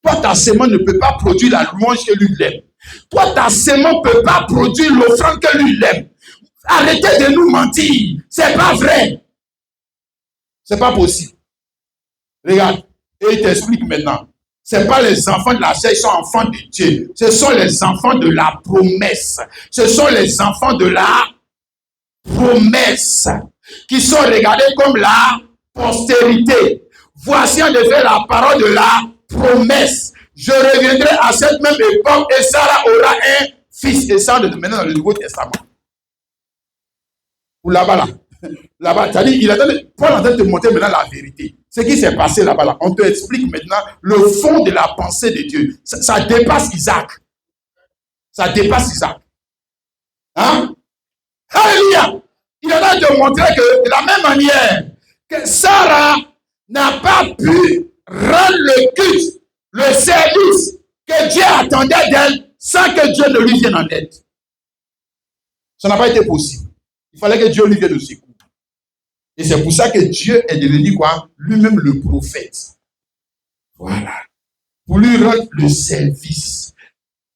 Toi, ta sémence ne peut pas produire la louange que lui, il aime. Toi, ta sémence ne peut pas produire l'offrande que lui, il aime. Arrêtez de nous mentir. C'est pas vrai. C'est pas possible. Regarde. Et il t'explique maintenant. Ce pas les enfants de la chair, ils sont enfants de Dieu. Ce sont les enfants de la promesse. Ce sont les enfants de la promesse qui sont regardés comme la postérité. Voici en effet la parole de la promesse. Je reviendrai à cette même époque et Sarah aura un fils. Et ça, maintenant dans le Nouveau Testament. Ou là-bas, là. Là-bas, c'est-à-dire, Paul est en train de te montrer maintenant la vérité. Ce qui s'est passé là-bas, là. On te explique maintenant le fond de la pensée de Dieu. Ça dépasse Isaac. Ça dépasse Isaac. Hein? Alléluia! Il est en train de te montrer que de la même manière que Sarah n'a pas pu rendre le culte, le service que Dieu attendait d'elle sans que Dieu ne lui vienne en aide. Ça n'a pas été possible. Il fallait que Dieu lui vienne au secours. Et c'est pour ça que Dieu est devenu quoi? Lui-même le prophète. Voilà. Pour lui rendre le service.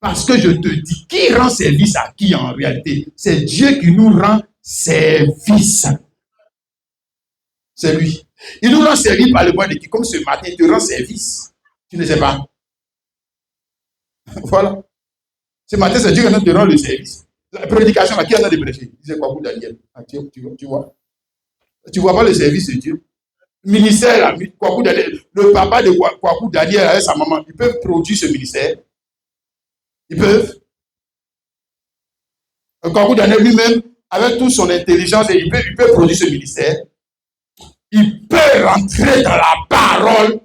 Parce que je te dis, qui rend service à qui en réalité? C'est Dieu qui nous rend service. C'est lui. Il nous rend service par le moyen de qui? Comme ce matin, il te rend service. Tu ne sais pas. Voilà. Ce matin, c'est Dieu qui te rend le service. La prédication, là, qui en a de prêcher? Il disait quoi pour Daniel? Tu vois? Tu ne vois pas le service de Dieu. Ministère, là, le papa de Kwaku Daniel avec sa maman, ils peuvent produire ce ministère. Ils peuvent. Kwaku Daniel lui-même, avec toute son intelligence, il peut produire ce ministère. Il peut rentrer dans la parole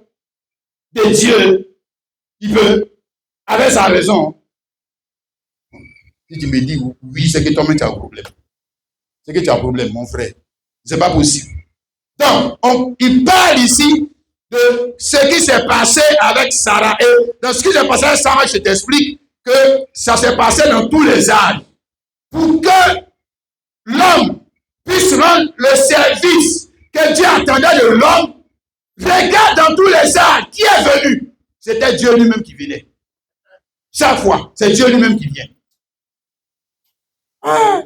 de Dieu. Il peut. Avec sa raison. Si tu me dis oui, c'est que toi-même tu as un problème. C'est que tu as un problème, mon frère. Ce n'est pas possible. Donc, il parle ici de ce qui s'est passé avec Sarah. Et dans ce qui s'est passé avec Sarah, je t'explique que ça s'est passé dans tous les âges. Pour que l'homme puisse rendre le service que Dieu attendait de l'homme, regarde dans tous les âges qui est venu. C'était Dieu lui-même qui venait. Chaque fois, c'est Dieu lui-même qui vient. Ah,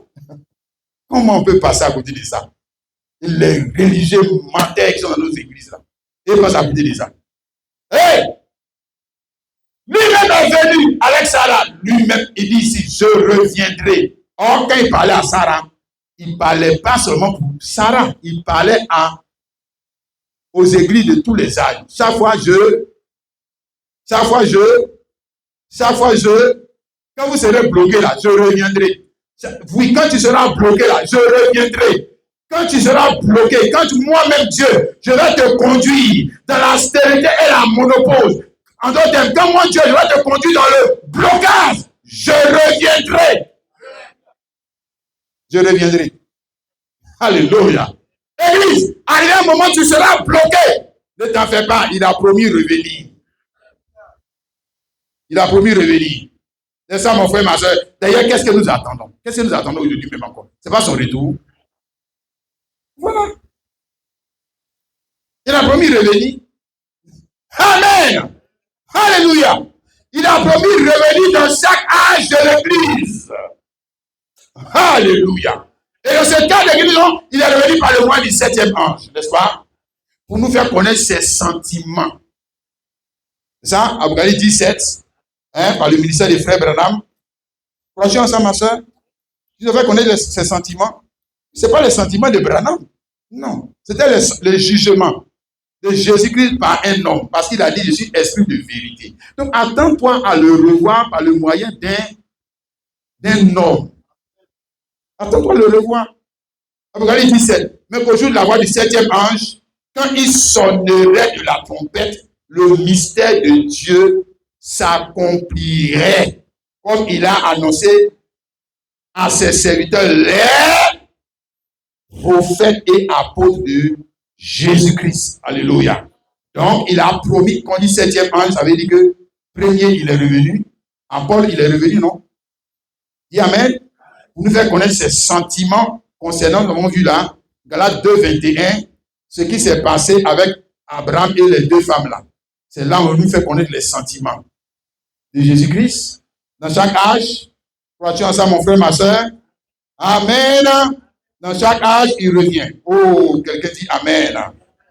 comment on peut passer à côté de ça? Les religieux menteurs qui sont dans nos églises là. Et pas à côté de ça. Hey! Lui-même est venu avec Sarah. Lui-même, il dit ici, je reviendrai. Or, quand il parlait à Sarah, il ne parlait pas seulement pour Sarah, il parlait aux églises de tous les âges. Chaque fois, quand vous serez bloqué là, je reviendrai. Oui, quand tu seras bloqué là, je reviendrai. Quand tu seras bloqué, quand moi-même Dieu, je vais te conduire dans la stérilité et la monopause. En d'autres termes, quand moi Dieu, je vais te conduire dans le blocage, je reviendrai. Je reviendrai. Alléluia. Église, arrivé un moment où tu seras bloqué. Ne t'en fais pas, il a promis revenir. Il a promis revenir. C'est ça, mon frère, ma soeur. D'ailleurs, qu'est-ce que nous attendons? Qu'est-ce que nous attendons aujourd'hui même encore? Ce n'est pas son retour. Voilà. Il a promis revenir. Amen. Alléluia. Il a promis revenir dans chaque âge de l'église. Alléluia. Et dans ce cas d'église, il est revenu par le moyen du 7e ange, n'est-ce pas? Pour nous faire connaître ses sentiments. C'est ça, Apocalypse 17, par le ministère des frères Branham. Prochain ensemble, ma soeur. Tu devrais connaître ses sentiments. Ce n'est pas les sentiments de Branham. Non. C'était le jugement de Jésus-Christ par un homme. Parce qu'il a dit, je suis esprit de vérité. Donc, attends-toi à le revoir par le moyen d'un homme. Attends-toi à le revoir. Apocalypse 17. Mais qu'au jour de la voix du 7e ange, quand il sonnerait de la trompette, le mystère de Dieu s'accomplirait. Comme il a annoncé à ses serviteurs, les prophètes et apôtres de Jésus-Christ. Alléluia. Donc, il a promis, quand il dit 7e ange, ça veut dire que premier, il est revenu. En Paul, il est revenu, non? Dis Amen. Pour nous faire connaître ses sentiments concernant, nous avons vu là, Galates 2, 21, ce qui s'est passé avec Abraham et les deux femmes là. C'est là où on nous fait connaître les sentiments de Jésus-Christ. Dans chaque âge, crois-tu en ça, mon frère, ma soeur? Amen. Dans chaque âge, il revient. Oh, quelqu'un dit Amen.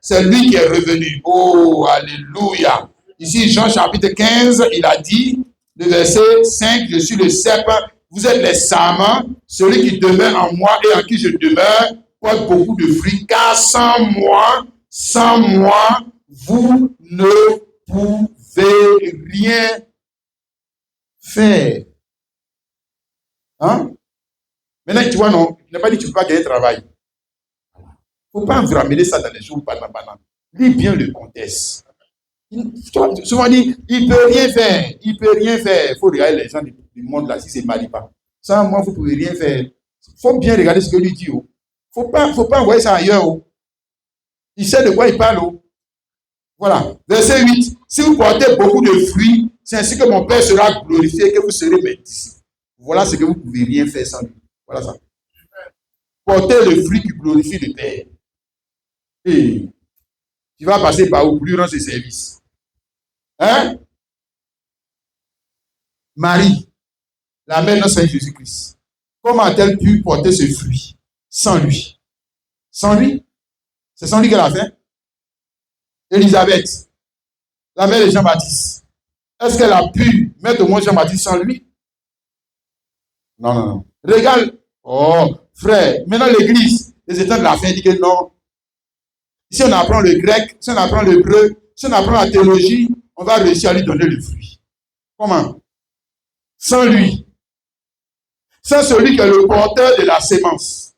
C'est lui qui est revenu. Oh, alléluia. Ici, Jean chapitre 15, il a dit, le verset 5, je suis le cep, vous êtes les samans, celui qui demeure en moi et en qui je demeure, porte beaucoup de fruits, car sans moi, vous ne pouvez rien faire. Hein? Maintenant, tu vois, non, il n'a pas dit que tu ne peux pas gagner travail. Il ne faut pas ramener ça dans les jours banane. Lis bien le contexte. Souvent dit, il ne peut rien faire. Il ne peut rien faire. Il faut regarder les gens du monde là, si c'est ne marie pas. Sans moi, vous ne pouvez rien faire. Il faut bien regarder ce que lui dit. Il ne faut pas envoyer ça ailleurs. Il sait de quoi il parle. Voilà. Verset 8. Si vous portez beaucoup de fruits, c'est ainsi que mon Père sera glorifié et que vous serez mes disciples. Voilà ce que vous ne pouvez rien faire sans lui. Voilà ça. Portez le fruit qui glorifie le Père. Et tu vas passer par où pour lui rendre ses services. Hein? Marie, la mère de notre Seigneur Jésus-Christ, comment a-t-elle pu porter ce fruit sans lui? Sans lui? C'est sans lui qu'elle a fait. Élisabeth, la mère de Jean-Baptiste, est-ce qu'elle a pu mettre au monde Jean-Baptiste sans lui? Non. Regarde, oh, frère, maintenant l'église, les états de la fin disent que non. Si on apprend le grec, si on apprend l'hébreu, si on apprend la théologie, on va réussir à lui donner le fruit. Comment? Sans lui. Sans celui qui est le porteur de la sémence.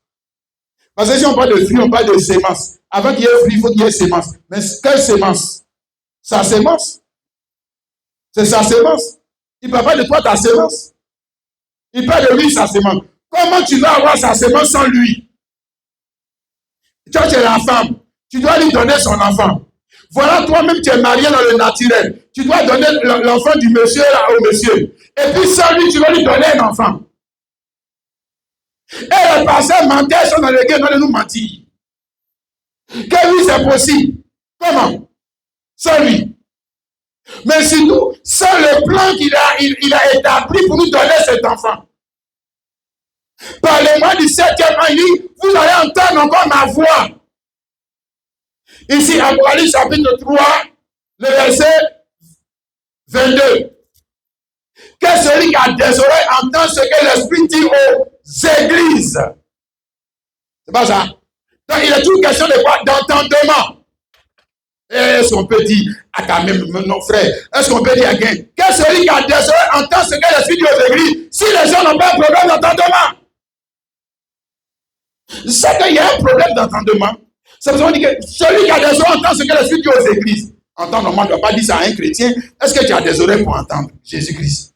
Parce que si on parle de fruit, on parle de sémence. Avant qu'il y ait fruit, il faut qu'il y ait sémence. Mais quelle sémence? Sa sémence. C'est sa sémence. Il ne parle pas de toi, ta sémence. Il parle de lui, sa sémence. Comment tu vas avoir sa sémence sans lui? Toi, tu es la femme. Tu dois lui donner son enfant. Voilà, toi-même, tu es marié dans le naturel. Tu dois donner l'enfant du monsieur là, au monsieur. Et puis, sans lui, tu vas lui donner un enfant. Et les pasteurs menteurs sont dans lesquels on doit nous mentir. Que oui, c'est possible. Comment? Sans lui. Mais surtout, sans le plan qu'il a établi pour nous donner cet enfant. Parlez-moi du 7e année, vous allez entendre encore ma voix. Ici, Apocalypse chapitre 3, le verset 22. Que celui qui a des oreilles entend ce que l'Esprit dit aux églises. C'est pas ça. Donc, il est toujours question de quoi? D'entendement. Est-ce qu'on peut dire à quand même, non frère, est-ce qu'on peut dire à quelqu'un que celui qui a des oreilles entend ce que l'Esprit dit aux églises? Si les gens n'ont pas un problème d'entendement. C'est qu'il y a un problème d'entendement. C'est pour ça qu'on dit que celui qui a des oreilles entend ce que l'Esprit dit aux églises. En temps normal, on ne doit pas dire ça à un chrétien. Est-ce que tu as des oreilles pour entendre Jésus-Christ?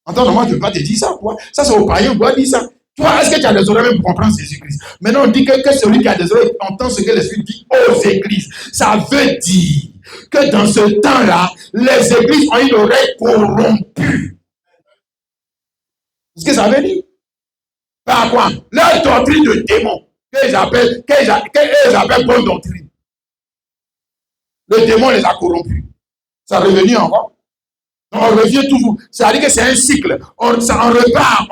En temps normal, tu ne peux pas te dire ça. Quoi. Ça, c'est aux païens, on doit dire ça. Toi, est-ce que tu as des oreilles pour comprendre Jésus-Christ? Maintenant, on dit que celui qui a des oreilles entend ce que l'Esprit dit aux églises. Ça veut dire que dans ce temps-là, les églises ont une oreille corrompue. C'est ce que ça veut dire. Par quoi? Leur doctrine de démon, qu'ils appellent bonne doctrine. Le démon les a corrompus. Ça revenu encore. On revient toujours. C'est-à-dire que c'est un cycle. On repart.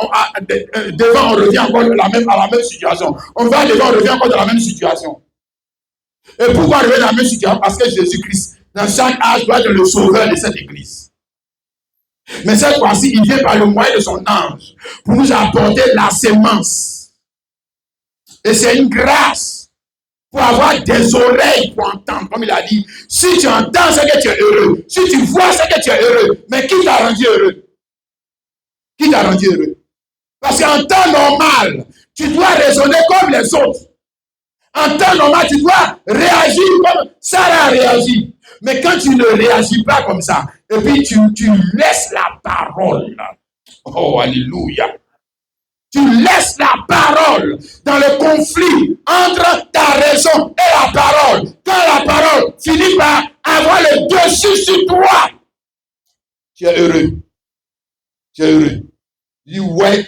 Devant, on revient encore à la même situation. On va devant, on revient encore dans la même situation. Et pourquoi revenir dans la même situation? Parce que Jésus-Christ, dans chaque âge, doit être le sauveur de cette église. Mais cette fois-ci, il vient par le moyen de son ange pour nous apporter la sémence. Et c'est une grâce pour avoir des oreilles pour entendre. Comme il a dit, si tu entends ce que tu es heureux, si tu vois ce que tu es heureux, mais qui t'a rendu heureux? Qui t'a rendu heureux? Parce qu'en temps normal, tu dois raisonner comme les autres. En temps normal, tu dois réagir comme Sarah a réagi. Mais quand tu ne réagis pas comme ça, et puis tu laisses la parole. Oh, alléluia. Tu laisses la parole dans le conflit entre ta raison et la parole. Quand la parole finit par avoir le dessus sur toi, tu es heureux. Tu es heureux. Tu dis, ouais,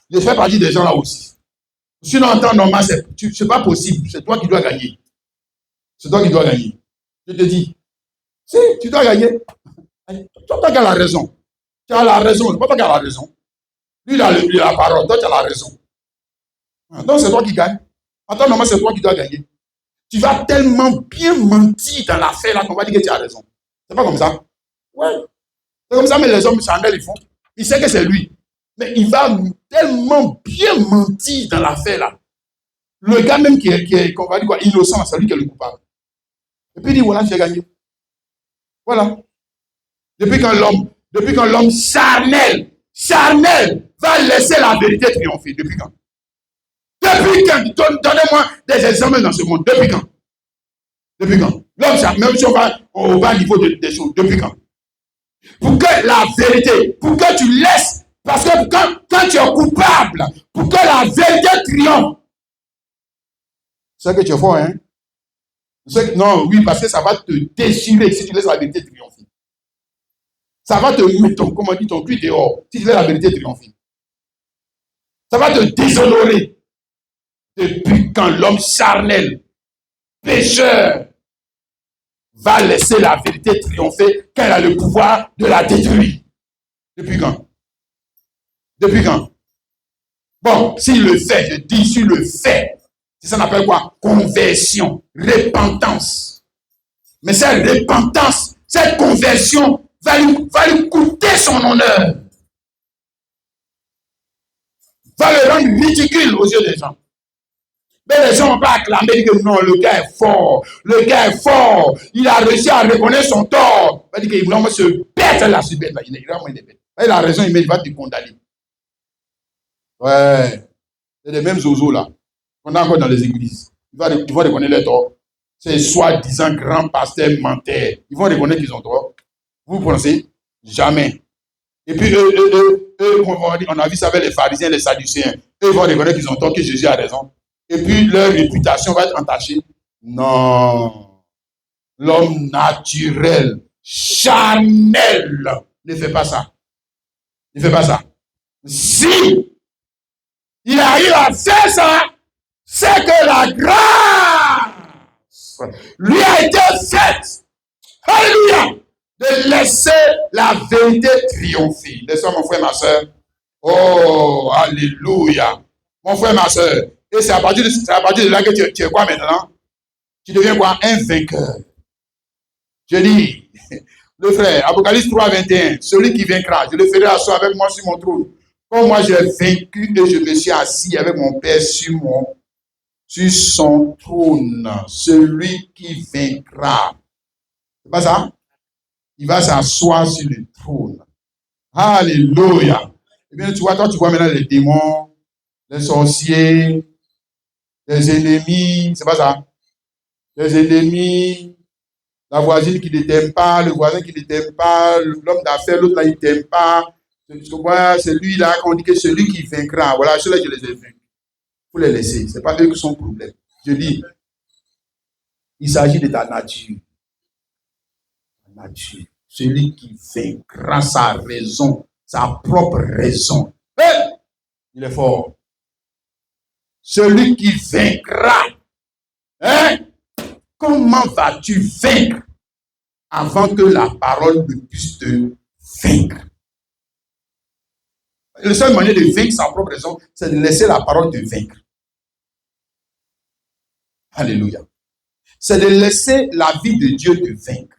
je fais partie des gens là aussi. Sinon, en temps normal, c'est pas possible. C'est toi qui dois gagner. C'est toi qui dois gagner. Je te dis, si, tu dois gagner. Toi qui as la raison. Tu as la raison. C'est pas toi qui as la raison. Lui, il a la parole. Toi, tu as la raison. Donc, c'est toi qui gagne. En temps normal, c'est toi qui dois gagner. Tu vas tellement bien mentir dans l'affaire là qu'on va dire que tu as raison. C'est pas comme ça. Ouais. C'est comme ça, mais les hommes charnels, ils font. Il sait que c'est lui. Mais il va tellement bien mentir dans l'affaire là. Le gars même qui est qu'on va dire quoi, innocent, c'est lui qui est le coupable. Et puis il dit, voilà, j'ai gagné. Voilà. Depuis quand l'homme charnel va laisser la vérité triompher. Depuis quand? Depuis quand? Donnez-moi des exemples dans ce monde. Depuis quand? Depuis quand? L'homme, même si on va au niveau des choses, depuis quand? Pour que la vérité, pour que tu laisses, parce que quand tu es coupable, pour que la vérité triomphe, c'est que tu es fort, hein? Non, oui, parce que ça va te déchirer si tu laisses la vérité triompher. Ça va te mettre, comme on dit, ton cul dehors, si tu laisses la vérité triompher. Ça va te déshonorer. Depuis quand l'homme charnel, pécheur, va laisser la vérité triompher quand elle a le pouvoir de la détruire. Depuis quand? Depuis quand? Bon, s'il le fait, je dis, s'il le fait, c'est ça qu'on appelle quoi? Conversion, repentance. Mais cette repentance, cette conversion va lui coûter son honneur. Va le rendre ridicule aux yeux des gens. Mais les gens vont pas acclamer que non, le gars est fort. Le gars est fort. Il a réussi à reconnaître son tort. Il va dire qu'il va se bête là, ce bête là. Il est vraiment une bête. Il a raison, il va te condamner. Ouais. C'est les mêmes zozos là. On a encore dans les églises. Ils vont reconnaître leur tort. C'est soi-disant grands pasteurs menteurs. Ils vont reconnaître qu'ils ont tort. Vous pensez? Jamais. Et puis eux, on a vu ça avec les pharisiens, les sadducéens. Eux, ils vont reconnaître qu'ils ont tort, que Jésus a raison. Et puis leur réputation va être entachée. Non. L'homme naturel, charnel, ne fait pas ça. Ne fait pas ça. Si il arrive à faire ça, c'est que la grâce lui a été faite. Alléluia. De laisser la vérité triompher. Laissez-moi, mon frère, ma soeur. Oh, alléluia. Mon frère, ma soeur. Et c'est à partir de là que tu es quoi maintenant? Tu deviens quoi? Un vainqueur. Je dis, le frère, Apocalypse 3, 21, celui qui vaincra, je le ferai asseoir avec moi sur mon trône. Comme moi j'ai vaincu et je me suis assis avec mon Père sur son trône. Celui qui vaincra. C'est pas ça? Il va s'asseoir sur le trône. Alléluia. Eh bien, tu vois maintenant les démons, les sorciers, des ennemis, c'est pas ça. Des ennemis, la voisine qui ne t'aime pas, le voisin qui ne t'aime pas, l'homme d'affaires, l'autre là, il ne t'aime pas. C'est lui là qu'on dit que celui qui vaincra. Voilà, ceux-là, je les ai vus. Il faut les laisser. Ce n'est pas eux qui sont le problème. Je dis, il s'agit de ta nature. Ta nature. Celui qui vaincra sa raison, sa propre raison. Hey! Il est fort. Celui qui vaincra. Hein? Comment vas-tu vaincre avant que la parole ne puisse te vaincre? Le seul moyen de vaincre sa propre raison, c'est de laisser la parole te vaincre. Alléluia. C'est de laisser la vie de Dieu te vaincre.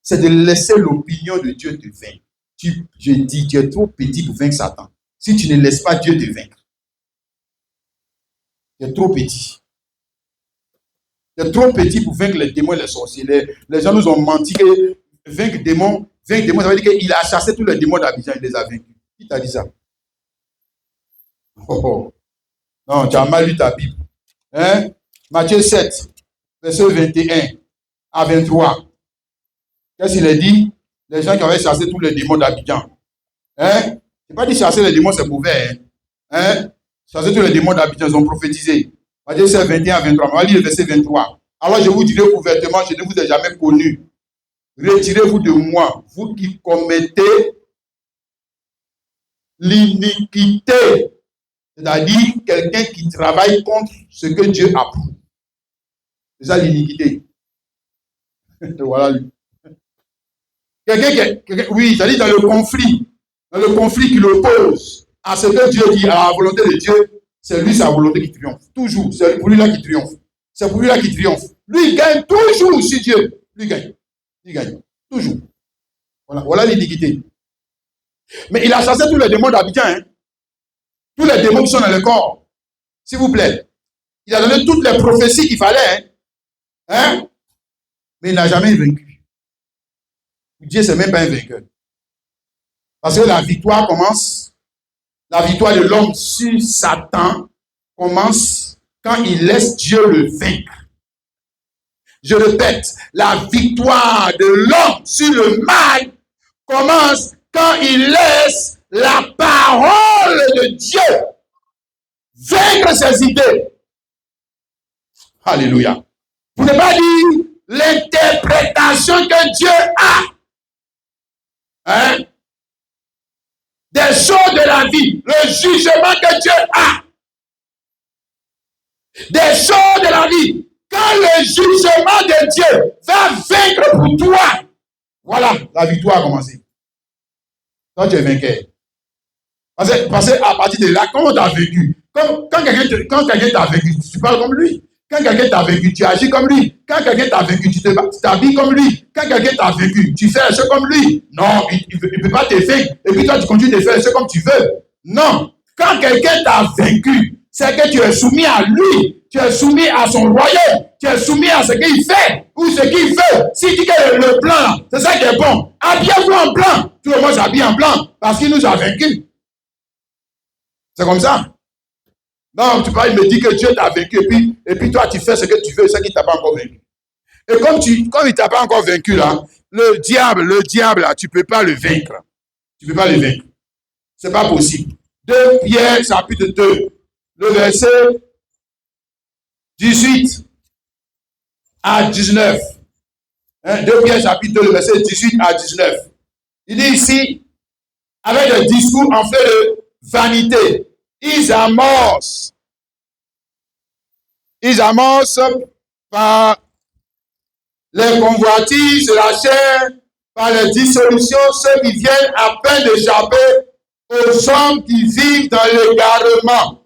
C'est de laisser l'opinion de Dieu te vaincre. Je dis, tu es trop petit pour vaincre Satan. Si tu ne laisses pas Dieu te vaincre. Tu es trop petit. Tu es trop petit pour vaincre les démons et les sorciers. Les gens nous ont menti que vaincre démons, ça veut dire qu'il a chassé tous les démons d'Abidjan, il les a vaincus. Qui t'a dit ça? Oh. Non, tu as mal lu ta Bible. Hein? Matthieu 7, verset 21 à 23. Qu'est-ce qu'il a dit? Les gens qui avaient chassé tous les démons d'Abidjan. Hein? Je n'ai pas dit chasser les démons, c'est mauvais. Hein? Chasser tous les démons d'Abidjan, ils ont prophétisé. Matthieu 7, 21 à 23. On va lire le verset 23. Alors je vous dirai ouvertement, je ne vous ai jamais connu. Retirez-vous de moi, vous qui commettez l'iniquité. C'est-à-dire quelqu'un qui travaille contre ce que Dieu approuve. C'est ça l'iniquité. Voilà lui. Oui, c'est-à-dire dans le conflit qui l'oppose à ce que Dieu dit, à la volonté de Dieu, c'est lui sa volonté qui triomphe. Toujours, c'est pour lui là qui triomphe. C'est pour lui là qui triomphe. Lui, il gagne toujours sur Dieu. Lui, il gagne. Il gagne. Toujours. Voilà l'iniquité. Mais il a chassé tous les démons d'Abidjan. Hein? Tous les démons qui sont dans le corps. S'il vous plaît. Il a donné toutes les prophéties qu'il fallait. Hein? Mais il n'a jamais vaincu. Dieu, c'est même pas un vainqueur. Parce que la victoire commence, la victoire de l'homme sur Satan commence quand il laisse Dieu le vaincre. Je répète, la victoire de l'homme sur le mal commence quand il laisse la parole de Dieu vaincre ses idées. Alléluia. Vous ne pas dire l'interprétation que Dieu a. Hein? Des choses de la vie, le jugement que Dieu a. Des choses de la vie. Quand le jugement de Dieu va vaincre pour toi, voilà, la victoire a commencé. Toi, tu es vainqueur. Parce que à partir de là, comment tu as vécu? Quand quelqu'un t'a vécu, tu parles comme lui. Quand quelqu'un t'a vécu, tu agis comme lui. Quand quelqu'un t'a vécu, tu t'habilles comme lui. Quand quelqu'un t'a vécu, tu fais les choses comme lui. Non, il ne peut pas te vaincre. Et puis toi, tu continues de faire les choses comme tu veux. Non. Quand quelqu'un t'a vaincu, c'est que tu es soumis à lui. Tu es soumis à son royaume. Tu es soumis à ce qu'il fait ou ce qu'il veut. S'il dit que le blanc, c'est ça qui est bon. Habillez-vous en blanc. Tout le monde s'habille en blanc parce qu'il nous a vaincus. C'est comme ça. Non, tu parles, il me dit que Dieu t'a vaincu et puis toi, tu fais ce que tu veux, ce qui ne t'a pas encore vaincu. Et comme il ne t'a pas encore vaincu, là, le diable, là, tu ne peux pas le vaincre. Tu ne peux pas le vaincre. Ce n'est pas possible. 2 Pierre, chapitre 2, le verset 18 à 19. 2 Pierre, chapitre 2, le verset 18 à 19. Il dit ici, avec le discours en fait de vanité, ils amorcent par les convoitises de la chair, par les dissolutions, ceux qui viennent à peine d'échapper aux hommes qui vivent dans l'égarement.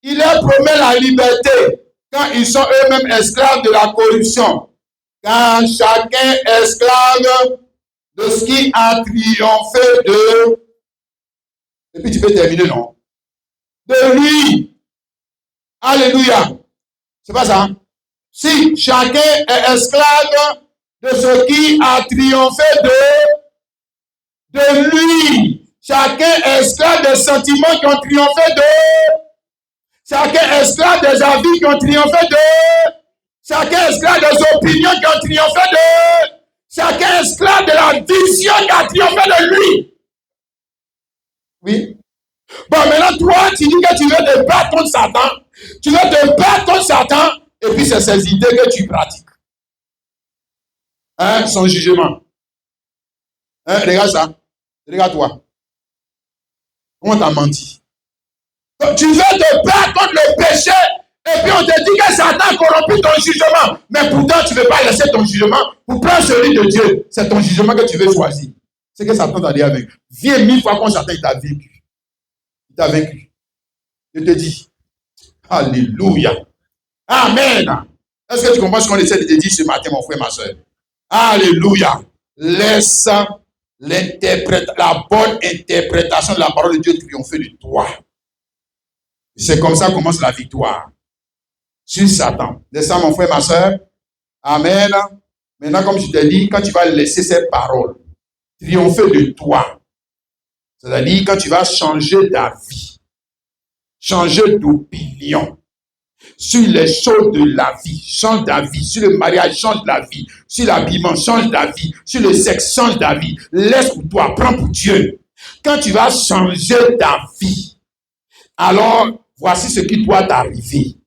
Il leur promet la liberté quand ils sont eux-mêmes esclaves de la corruption. Car chacun est esclave de ce qui a triomphé de... Et puis tu peux terminer, non? De lui. Alléluia. C'est pas ça. Si chacun est esclave de ce qui a triomphé de lui. Chacun est esclave des sentiments qui ont triomphé de... Chacun est esclave des avis qui ont triomphé d'eux. Chacun est esclave des opinions qui ont triomphé d'eux. Chacun est esclave de la vision qui a triomphé de lui. Oui. Bon, maintenant, toi, tu dis que tu veux te battre contre Satan. Tu veux te battre contre Satan. Et puis, c'est ces idées que tu pratiques. Hein, son jugement. Hein, regarde ça. Regarde-toi. On t'a menti. Donc, tu veux te battre contre le péché. Et puis, on te dit que Satan corrompt ton jugement. Mais pourtant, tu ne veux pas laisser ton jugement pour prendre celui de Dieu. C'est ton jugement que tu veux choisir. C'est que Satan t'a dit avec. Viens 1000 fois contre Satan, il t'a vaincu. Il t'a vaincu. Je te dis. Alléluia. Amen. Est-ce que tu comprends ce qu'on essaie de te dire ce matin, mon frère, ma soeur? Alléluia. Laisse la bonne interprétation de la parole de Dieu triompher de toi. C'est comme ça que commence la victoire. Sur Satan. Laisse ça, mon frère, ma soeur. Amen. Maintenant, comme je te dis, quand tu vas laisser ces paroles triompher de toi, c'est-à-dire quand tu vas changer d'avis, changer d'opinion, sur les choses de la vie, change d'avis. Sur le mariage, change d'avis. Sur l'habillement, change d'avis. Sur le sexe, change d'avis. Laisse pour toi, prends pour Dieu. Quand tu vas changer d'avis, alors voici ce qui doit t'arriver.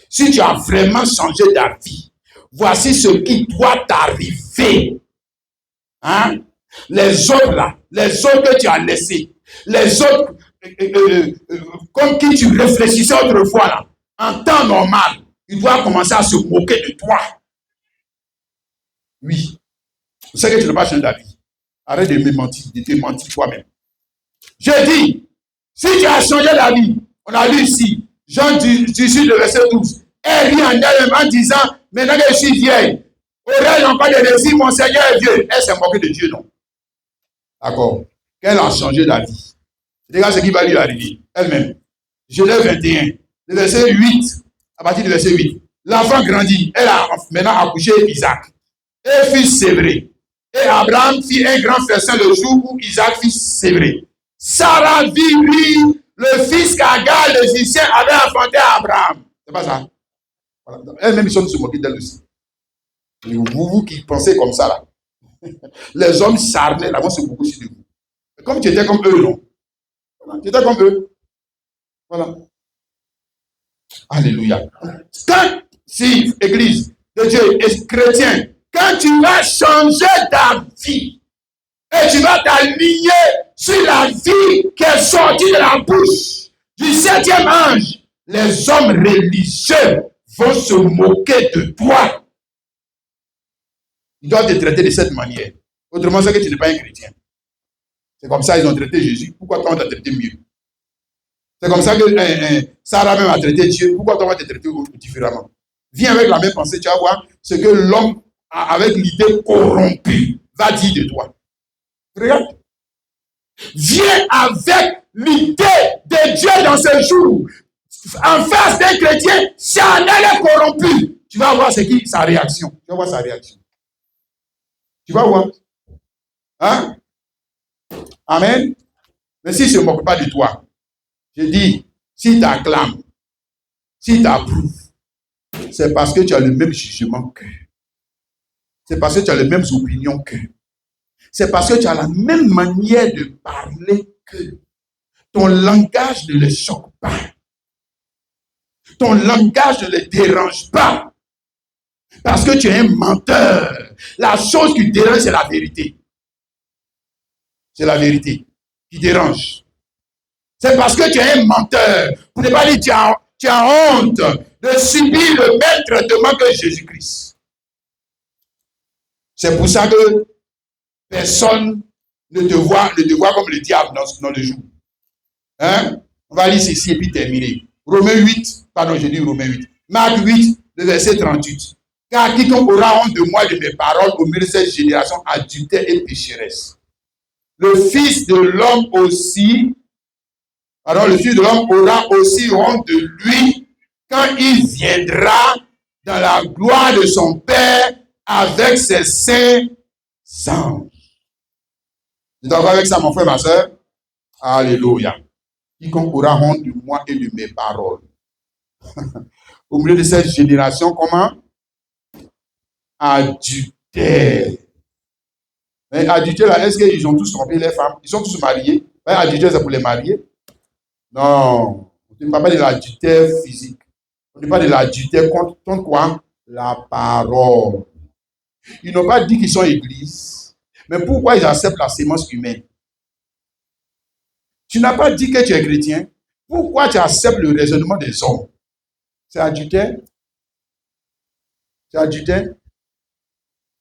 Si tu as vraiment changé d'avis, voici ce qui doit t'arriver. Hein? Les autres là, les autres que tu as laissés, les autres comme qui tu réfléchissais autrefois là, en temps normal, il doit commencer à se moquer de toi. Oui. Je sais que tu ne vas pas changer d'avis. Arrête de me mentir, de te mentir toi-même. Je dis, si tu as changé d'avis, on a lu ici, Jean 18, le verset 12, elle rit en elle en disant, maintenant que je suis vieille, aurais-je encore des désirs, mon Seigneur est vieux. Elle s'est moquée de Dieu, non? D'accord. Qu'elle a changé d'avis. Regarde ce qui va lui arriver. Elle-même. Genèse 21. Le verset 8, à partir du verset 8. L'enfant grandit. Elle a maintenant accouché Isaac. Et fut sévré. Et Abraham fit un grand festin le jour où Isaac fut sévré. Sarah vit, lui, le fils qu'Agar, l'Égyptien, avait enfanté à Abraham. C'est pas ça? Voilà. Elle-même, ils sont se moquer d'elle aussi. Vous qui pensez comme ça, là. Les hommes charnés, là, vont se moquer sur vous. Comme tu étais comme eux, non? Voilà. Tu étais comme eux. Voilà. Alléluia. Quand, si, église de Dieu, et chrétien, quand tu vas changer d'avis et tu vas t'aligner sur la vie qui est sortie de la bouche du 7e ange, les hommes religieux vont se moquer de toi. Ils doivent te traiter de cette manière. Autrement, c'est que tu n'es pas un chrétien. C'est comme ça qu'ils ont traité Jésus. Pourquoi toi on t'a traité mieux? C'est comme ça que Sarah même a traité Dieu. Pourquoi toi on va te traiter différemment? Viens avec la même pensée, tu vas voir ce que l'homme, avec l'idée corrompue, va dire de toi. Regarde. Viens avec l'idée de Dieu dans ce jour. En face d'un chrétien, charnel et corrompu. Tu vas voir sa réaction. Tu vas voir sa réaction. Tu vas voir. Hein? Amen. Mais s'il ne se moque pas de toi, je dis, s'il t'acclame, s'il t'approuve, c'est parce que tu as le même jugement qu'eux. C'est parce que tu as les mêmes opinions qu'eux. C'est parce que tu as la même manière de parler qu'eux. Ton langage ne les choque pas. Ton langage ne les dérange pas. Parce que tu es un menteur. La chose qui dérange, c'est la vérité. C'est la vérité qui dérange. C'est parce que tu es un menteur. Pour ne pas dire tu as honte de subir le même traitement que Jésus-Christ. C'est pour ça que personne ne te voit comme le diable dans le jour. Hein? On va lire ceci et puis terminer. Romains 8, pardon, je dis Romains 8. Marc 8, le verset 38. Car quiconque aura honte de moi et de mes paroles au milieu de cette génération adultère et pécheresse. Le Fils de l'homme aussi, le Fils de l'homme aura aussi honte de lui quand il viendra dans la gloire de son Père avec ses saints anges. Tu es d'accord avec ça, mon frère, ma soeur? Alléluia. Quiconque aura honte de moi et de mes paroles. Au milieu de cette génération, comment? Adultère. Mais adultère, là, est-ce qu'ils ont tous trompé les femmes? Ils sont tous mariés. Mais adultère, c'est pour les mariés? Non. On ne parle pas de l'adultère physique. On ne parle pas de l'adultère contre quoi? La parole. Ils n'ont pas dit qu'ils sont église. Mais pourquoi ils acceptent la sémence humaine? Tu n'as pas dit que tu es chrétien. Pourquoi tu acceptes le raisonnement des hommes? C'est adultère. C'est adultère.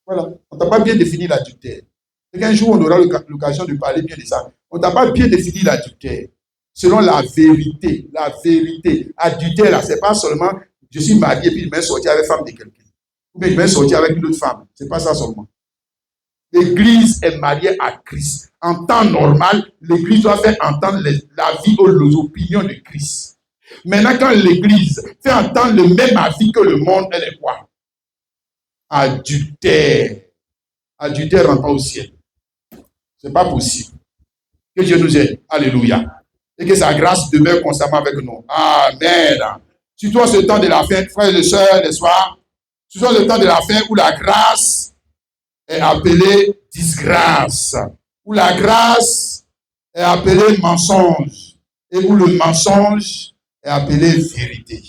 Voilà. On ne t'a pas bien défini l'adultère. Et qu'un jour, on aura l'occasion de parler bien de ça. On ne t'a pas bien défini l'adultère. Selon la vérité. La vérité. Adultère, là, ce n'est pas seulement je suis marié et puis je vais sortir avec la femme de quelqu'un. Ou bien je vais sortir avec une autre femme. Ce n'est pas ça seulement. L'Église est mariée à Christ. En temps normal, l'Église doit faire entendre la vie ou les opinions de Christ. Maintenant, quand l'Église fait entendre le même avis que le monde, elle est quoi? Adultère. Adultère ne rentre pas au ciel. Ce n'est pas possible. Que Dieu nous aide. Alléluia. Et que sa grâce demeure constamment avec nous. Amen. Surtout en ce temps de la fin, frères et sœurs, les soirs, surtout en ce temps de la fin où la grâce est appelée disgrâce, où la grâce est appelée mensonge, et où le mensonge est appelé vérité.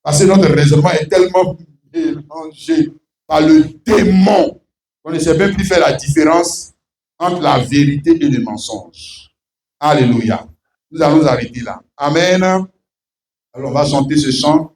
Parce que notre raisonnement est tellement mélangé par le démon qu'on ne sait même plus faire la différence entre la vérité et le mensonge. Alléluia. Nous allons arrêter là. Amen. Alors on va chanter ce chant.